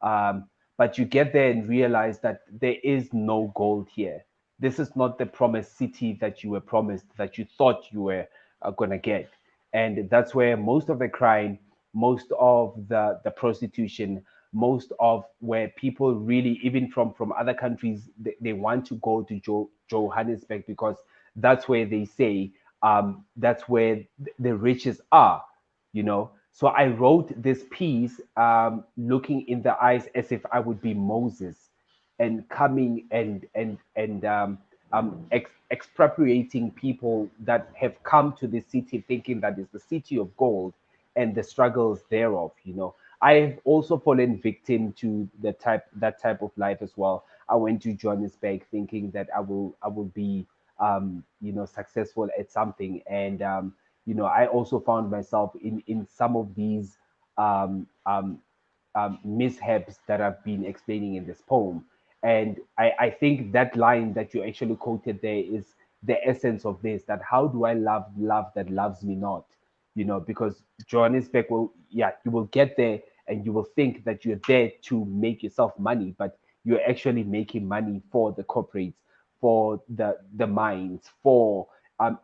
But you get there and realize that there is no gold here. This is not the promised city that you were promised, that you thought you were going to get. And that's where most of the crime, most of the prostitution, most of where people really, even from other countries, they want to go to Johannesburg, because that's where they say that's where the riches are, you know. So I wrote this piece looking in the eyes as if I would be Moses, and coming and expropriating people that have come to the city thinking that it's the city of gold, and the struggles thereof, you know. I've also fallen victim to that type of life as well. I went to Johannesburg thinking that I will be you know, successful at something, and you know, I also found myself in some of these um, um, mishaps that I've been explaining in this poem. And I think that line that you actually quoted there is the essence of this, that how do I love love that loves me not? You know, because Johannesburg will, yeah, you will get there and you will think that you're there to make yourself money, but you're actually making money for the corporates, for the mines, for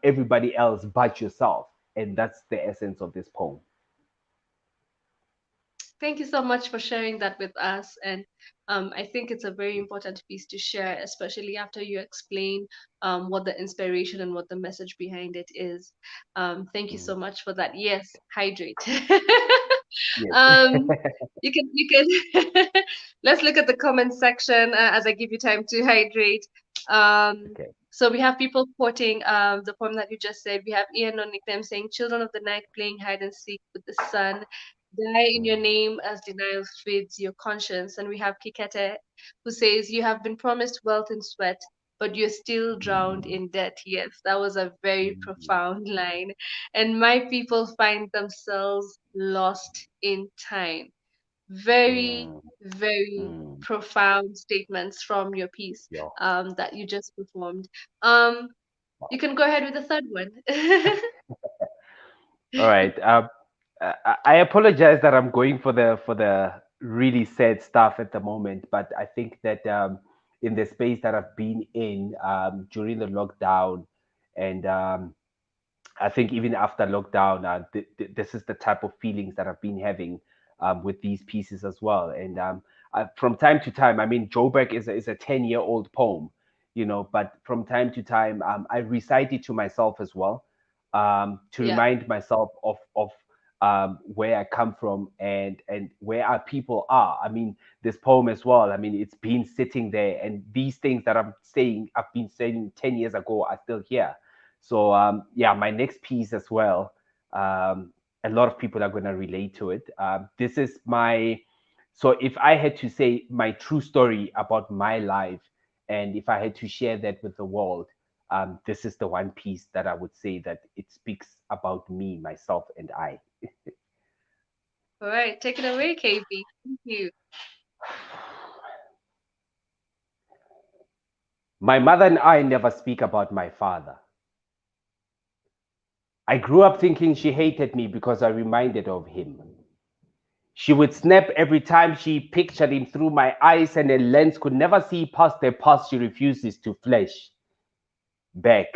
everybody else but yourself. And that's the essence of this poem. Thank you so much for sharing that with us. And I think it's a very important piece to share, especially after you explain what the inspiration and what the message behind it is. Thank you Mm. so much for that. Yes, hydrate. Yes. um, you can let's look at the comment section as I give you time to hydrate. Um, Okay. so we have people quoting the poem that you just said. We have Ian on nickname saying, "Children of the night playing hide and seek with the sun. Die in your Mm. name as denial feeds your conscience." And we have Kikete who says, "You have been promised wealth and sweat, but you're still drowned in debt. Yes, that was a very Mm, profound line. And my people find themselves lost in time. Very, mm, very mm. profound statements from your piece Yeah. that you just performed. Um, you can go ahead with the third one. All right. I apologize that I'm going for the really sad stuff at the moment, but I think that in the space that I've been in during the lockdown, and I think even after lockdown, this is the type of feelings that I've been having with these pieces as well. And from time to time, I mean, Joburg is a 10-year-old poem, you know, but from time to time, I recite it to myself as well, to Yeah. remind myself of where I come from and where our people are. I mean, this poem as well. I mean, it's been sitting there, and these things that I've been saying 10 years ago, are still here. So yeah, my next piece as well. A lot of people are going to relate to it. This is my, so if I had to say my true story about my life, and if I had to share that with the world, this is the one piece that I would say that it speaks about me, myself, and I. All right, take it away, KB. Thank you. My mother and I never speak about my father. I grew up thinking she hated me because I reminded of him. She would snap every time she pictured him through my eyes, and a lens could never see past the past she refuses to flash back.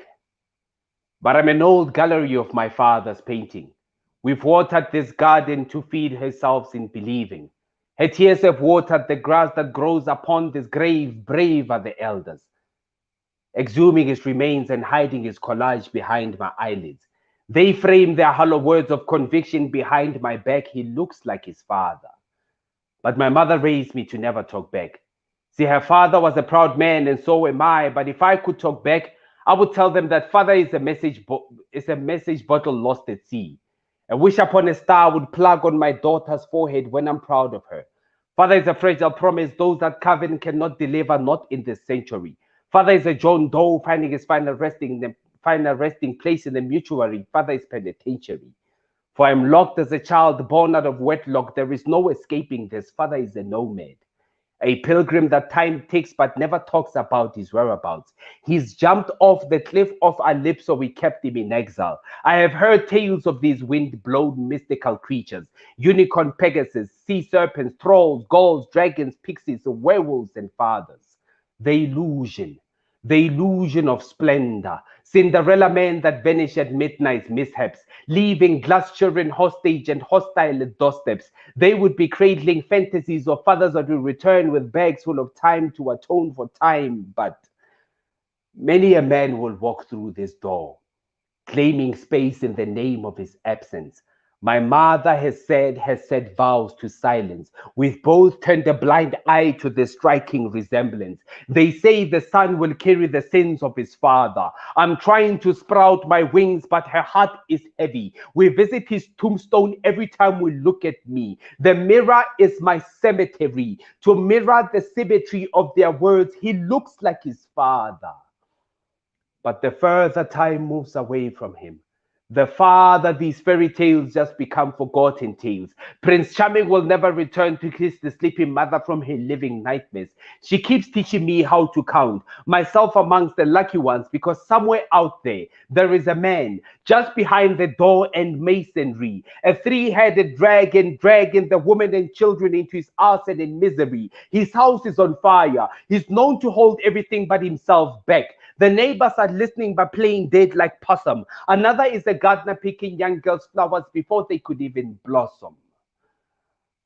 But I'm an old gallery of my father's painting. We've watered this garden to feed ourselves in believing. Her tears have watered the grass that grows upon this grave. Brave are the elders, exhuming his remains and hiding his collage behind my eyelids. They frame their hollow words of conviction behind my back. He looks like his father. But my mother raised me to never talk back. See, her father was a proud man, and so am I. But if I could talk back, I would tell them that father is is a message bottle lost at sea. A wish upon a star would plug on my daughter's forehead when I'm proud of her. Father is a fragile promise. Those that covenant cannot deliver, not in this century. Father is a John Doe finding his final resting place in the mortuary. Father is penitentiary. For I am locked as a child born out of wedlock. There is no escaping this. Father is a nomad, a pilgrim that time takes but never talks about his whereabouts. He's jumped off the cliff of our lips, so we kept him in exile. I have heard tales of these wind-blown mystical creatures, unicorn Pegasus, sea serpents, trolls, ghouls, dragons, pixies, werewolves, and fathers. The illusion, the illusion of splendor. Cinderella men that vanish at midnight's mishaps, leaving glass children hostage and hostile at doorsteps. They would be cradling fantasies of fathers that will return with bags full of time to atone for time. But many a man will walk through this door, claiming space in the name of his absence. My mother has said vows to silence. We've both turned a blind eye to the striking resemblance. They say the son will carry the sins of his father. I'm trying to sprout my wings, but her heart is heavy. We visit his tombstone every time we look at me. The mirror is my cemetery. To mirror the symmetry of their words, he looks like his father. But the further time moves away from him, the farther these fairy tales just become forgotten tales. Prince Charming will never return to kiss the sleeping mother from her living nightmares. She keeps teaching me how to count, myself amongst the lucky ones, because somewhere out there is a man just behind the door and masonry, a three-headed dragon dragging the women and children into his arson and misery. His house is on fire. He's known to hold everything but himself back. The neighbors are listening but playing dead like possum. Another is a gardener picking young girls' flowers before they could even blossom.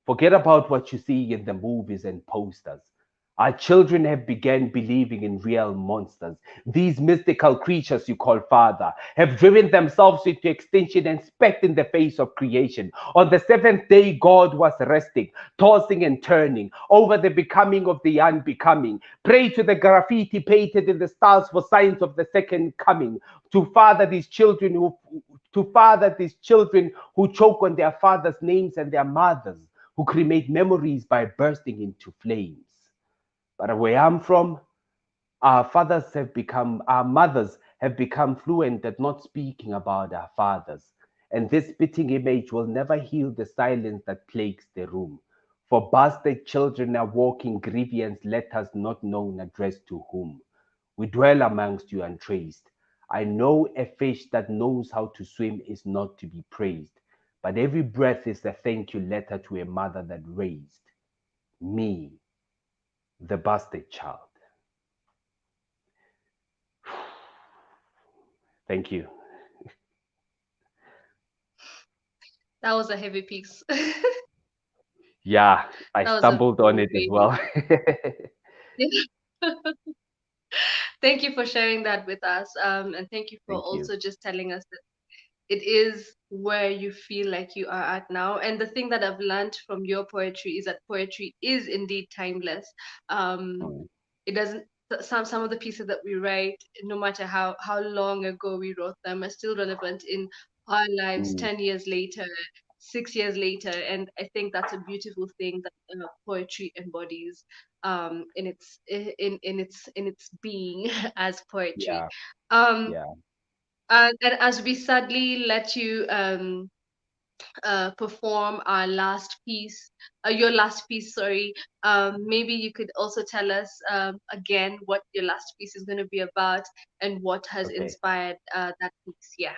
Forget about what you see in the movies and posters. Our children have begun believing in real monsters. These mystical creatures you call father have driven themselves into extinction and spat in the face of creation. On the seventh day, God was resting, tossing and turning over the becoming of the unbecoming. Pray to the graffiti painted in the stars for signs of the second coming. To father these children who choke on their fathers' names and their mothers who cremate memories by bursting into flames. But where I'm from, Our mothers have become fluent at not speaking about our fathers. And this spitting image will never heal the silence that plagues the room. For bastard children are walking grievance letters not known addressed to whom. We dwell amongst you untraced. I know a fish that knows how to swim is not to be praised, but every breath is a thank you letter to a mother that raised me, the bastard child. Thank you. That was a heavy piece. Yeah, I That was a stumbled on it as very well. thank you for sharing that with us. And thank you for Thank you. also just telling us that it is where you feel like you are at now. And the thing that I've learned from your poetry is that poetry is indeed timeless. Um, Mm, it doesn't some of the pieces that we write, no matter how long ago we wrote them, are still relevant in our lives mm, 10 years later, 6 years later. And I think that's a beautiful thing that poetry embodies in its being as poetry. yeah, um yeah. and as we sadly let you perform our last piece, your last piece, sorry, maybe you could also tell us again what your last piece is going to be about and what has Okay. inspired that piece. Yeah.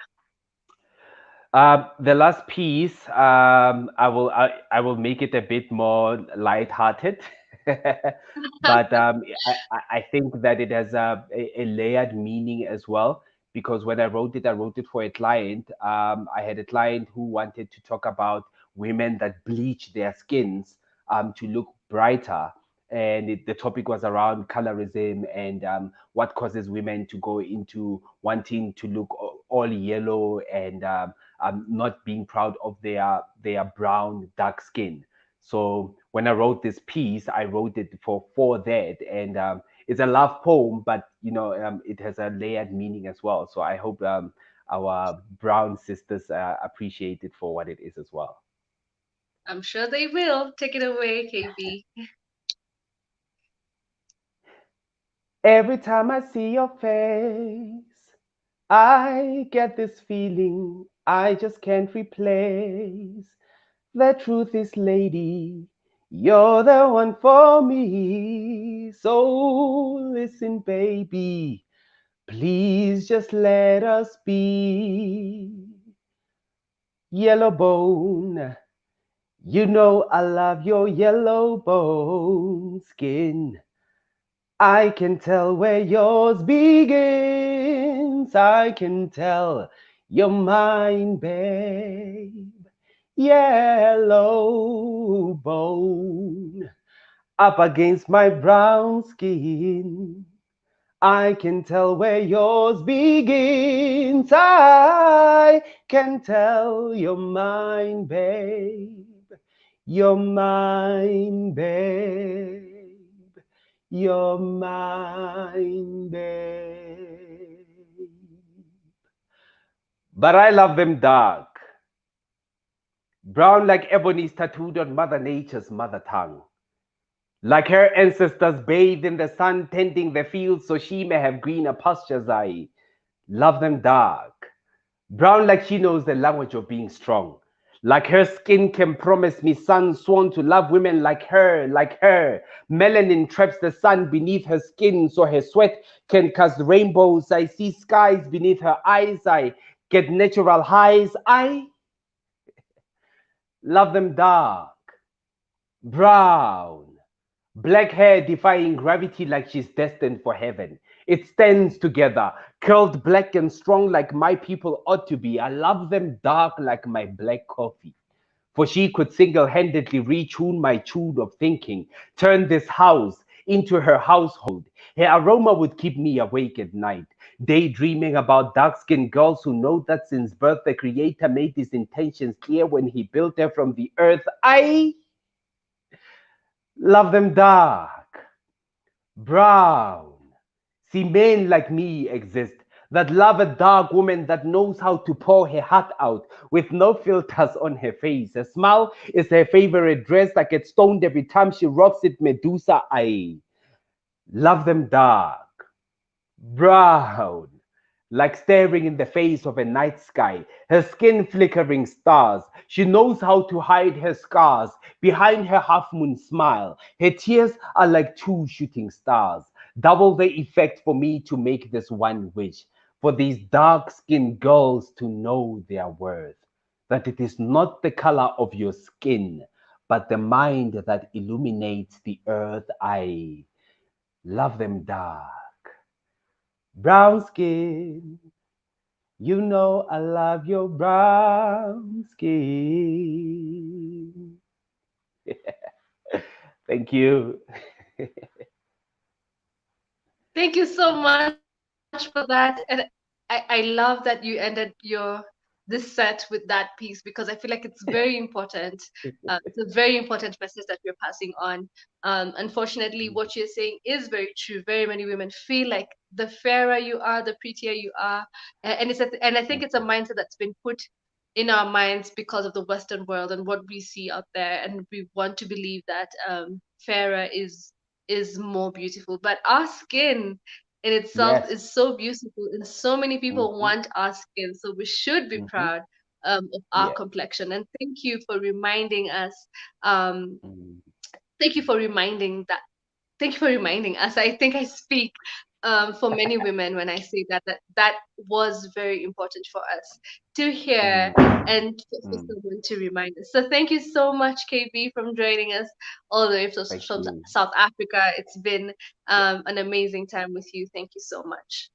The last piece, I will make it a bit more lighthearted, but I think that it has a layered meaning as well. Because when I wrote it for a client. I had a client who wanted to talk about women that bleach their skins to look brighter, and the topic was around colorism and what causes women to go into wanting to look all yellow and not being proud of their brown dark skin. So when I wrote this piece, I wrote it for that, and it's a love poem, but it has a layered meaning as well. So I hope our brown sisters appreciate it for what it is as well. I'm sure they will. Take it away, KB. Every time I see your face, I get this feeling I just can't replace. The truth is, lady, you're the one for me. So listen, baby, please just let us be. Yellowbone, you know I love your yellow bone skin. I can tell where yours begins. I can tell you're mine, babe. Yellow bone up against my brown skin. I can tell where yours begins. I can tell you're mine, babe. You're mine, babe. You're mine, babe. But I love them dark, brown like ebony's tattooed on Mother Nature's mother tongue. Like her ancestors bathed in the sun, tending the fields so she may have greener pastures. I love them dark, brown like she knows the language of being strong. Like her skin can promise me sun, sworn to love women like her, like her. Melanin traps the sun beneath her skin so her sweat can cast rainbows. I see skies beneath her eyes. I get natural highs. I love them dark, brown, black hair defying gravity like she's destined for heaven. It stands together, curled black and strong like my people ought to be. I love them dark like my black coffee. For she could single-handedly retune my tune of thinking, turn this house into her household. Her aroma would keep me awake at night, daydreaming about dark-skinned girls who know that since birth the Creator made his intentions clear when he built her from the earth. I love them dark, brown. See, men like me exist that love a dark woman that knows how to pour her heart out with no filters on her face. A smile is her favorite dress. I get stoned every time she rocks it, Medusa. I love them dark, brown, like staring in the face of a night sky, her skin flickering stars. She knows how to hide her scars behind her half moon smile. Her tears are like two shooting stars, double the effect for me to make this one wish. For these dark skinned girls to know their worth, that it is not the color of your skin, but the mind that illuminates the earth. I love them dark, brown skin. You know I love your brown skin. Thank you. Thank you so much for that. And I love that you ended this set with that piece because I feel like it's very important. It's a very important message that we're passing on. Unfortunately, what you're saying is very true. Very many women feel like the fairer you are, the prettier you are, and I think it's a mindset that's been put in our minds because of the Western world and what we see out there, and we want to believe that fairer is more beautiful. But our skin in itself Yes. is so beautiful, and so many people Mhm, want our skin. So we should be mhm. proud of our Yeah. complexion. And thank you for reminding us. Um, Mm. thank you for reminding that Thank you for reminding us. I think I speak for many women when I say that was very important for us to hear Mm. and for Mm. someone to remind us. So thank you so much, KB, from joining us all the way Thank from you. South Africa. It's been Yeah. an amazing time with you. Thank you so much.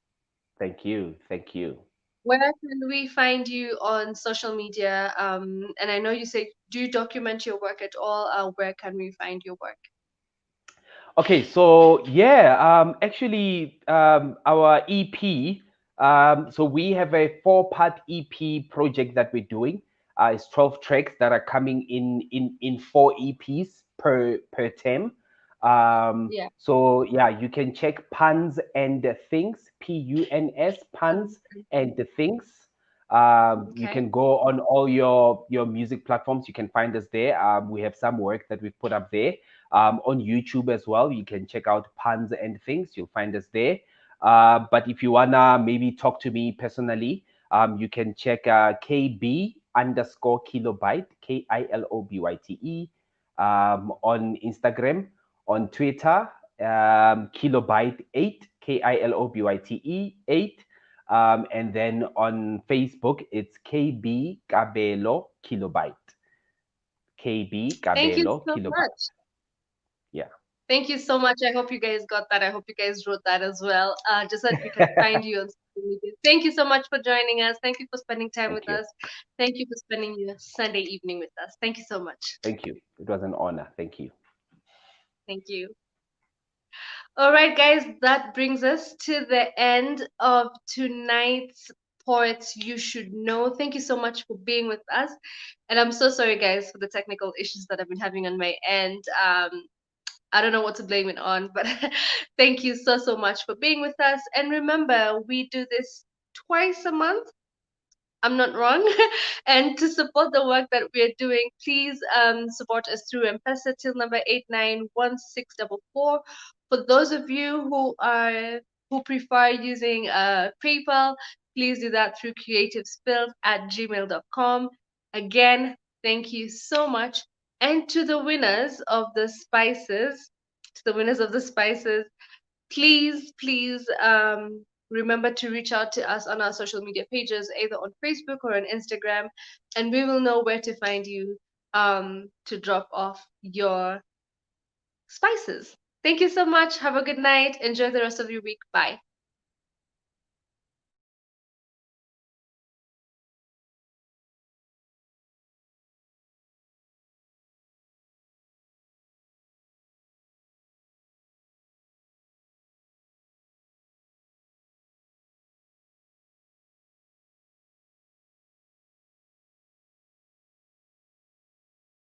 Thank you. Thank you. Where can we find you on social media? And I know you say, do you document your work at all? Where can we find your work? Okay, so yeah, actually, our EP, so we have a four-part EP project that we're doing. It's 12 tracks that are coming in four EPs per term. Yeah. So yeah, you can check Puns and the Things, Puns, Puns and the Things. You Okay. can go on all your music platforms. You can find us there. We have some work that we've put up there on YouTube as well. You can check out Puns and Things. You'll find us there. But if you wanna maybe talk to me personally, you can check KB underscore kilobyte, KILOBYTE, on Instagram, on Twitter, kilobyte8, KILOBYTE 8. And then on Facebook, it's KB Kabelo Kilobyte. KB Thank you Kabelo so Kilobyte. much. Yeah. Thank you so much. I hope you guys got that. I hope you guys wrote that as well, just so that we can find you on social media. Thank you so much for joining us. Thank you for spending time Thank with you. us. Thank you for spending your Sunday evening with us. Thank you so much. Thank you. It was an honor. Thank you. Thank you. All right, guys, that brings us to the end of tonight's Poets You Should Know. Thank you so much for being with us. And I'm so sorry, guys, for the technical issues that I've been having on my end. I don't know what to blame it on, but thank you so much for being with us. And remember, we do this twice a month. I'm not wrong. And to support the work that we're doing, please support us through M-Pesa till number 891644. For those of you who prefer using PayPal, please do that through creativespills@gmail.com. Again, thank you so much. And to the winners of the spices, please remember to reach out to us on our social media pages, either on Facebook or on Instagram, and we will know where to find you to drop off your spices. Thank you so much. Have a good night. Enjoy the rest of your week. Bye.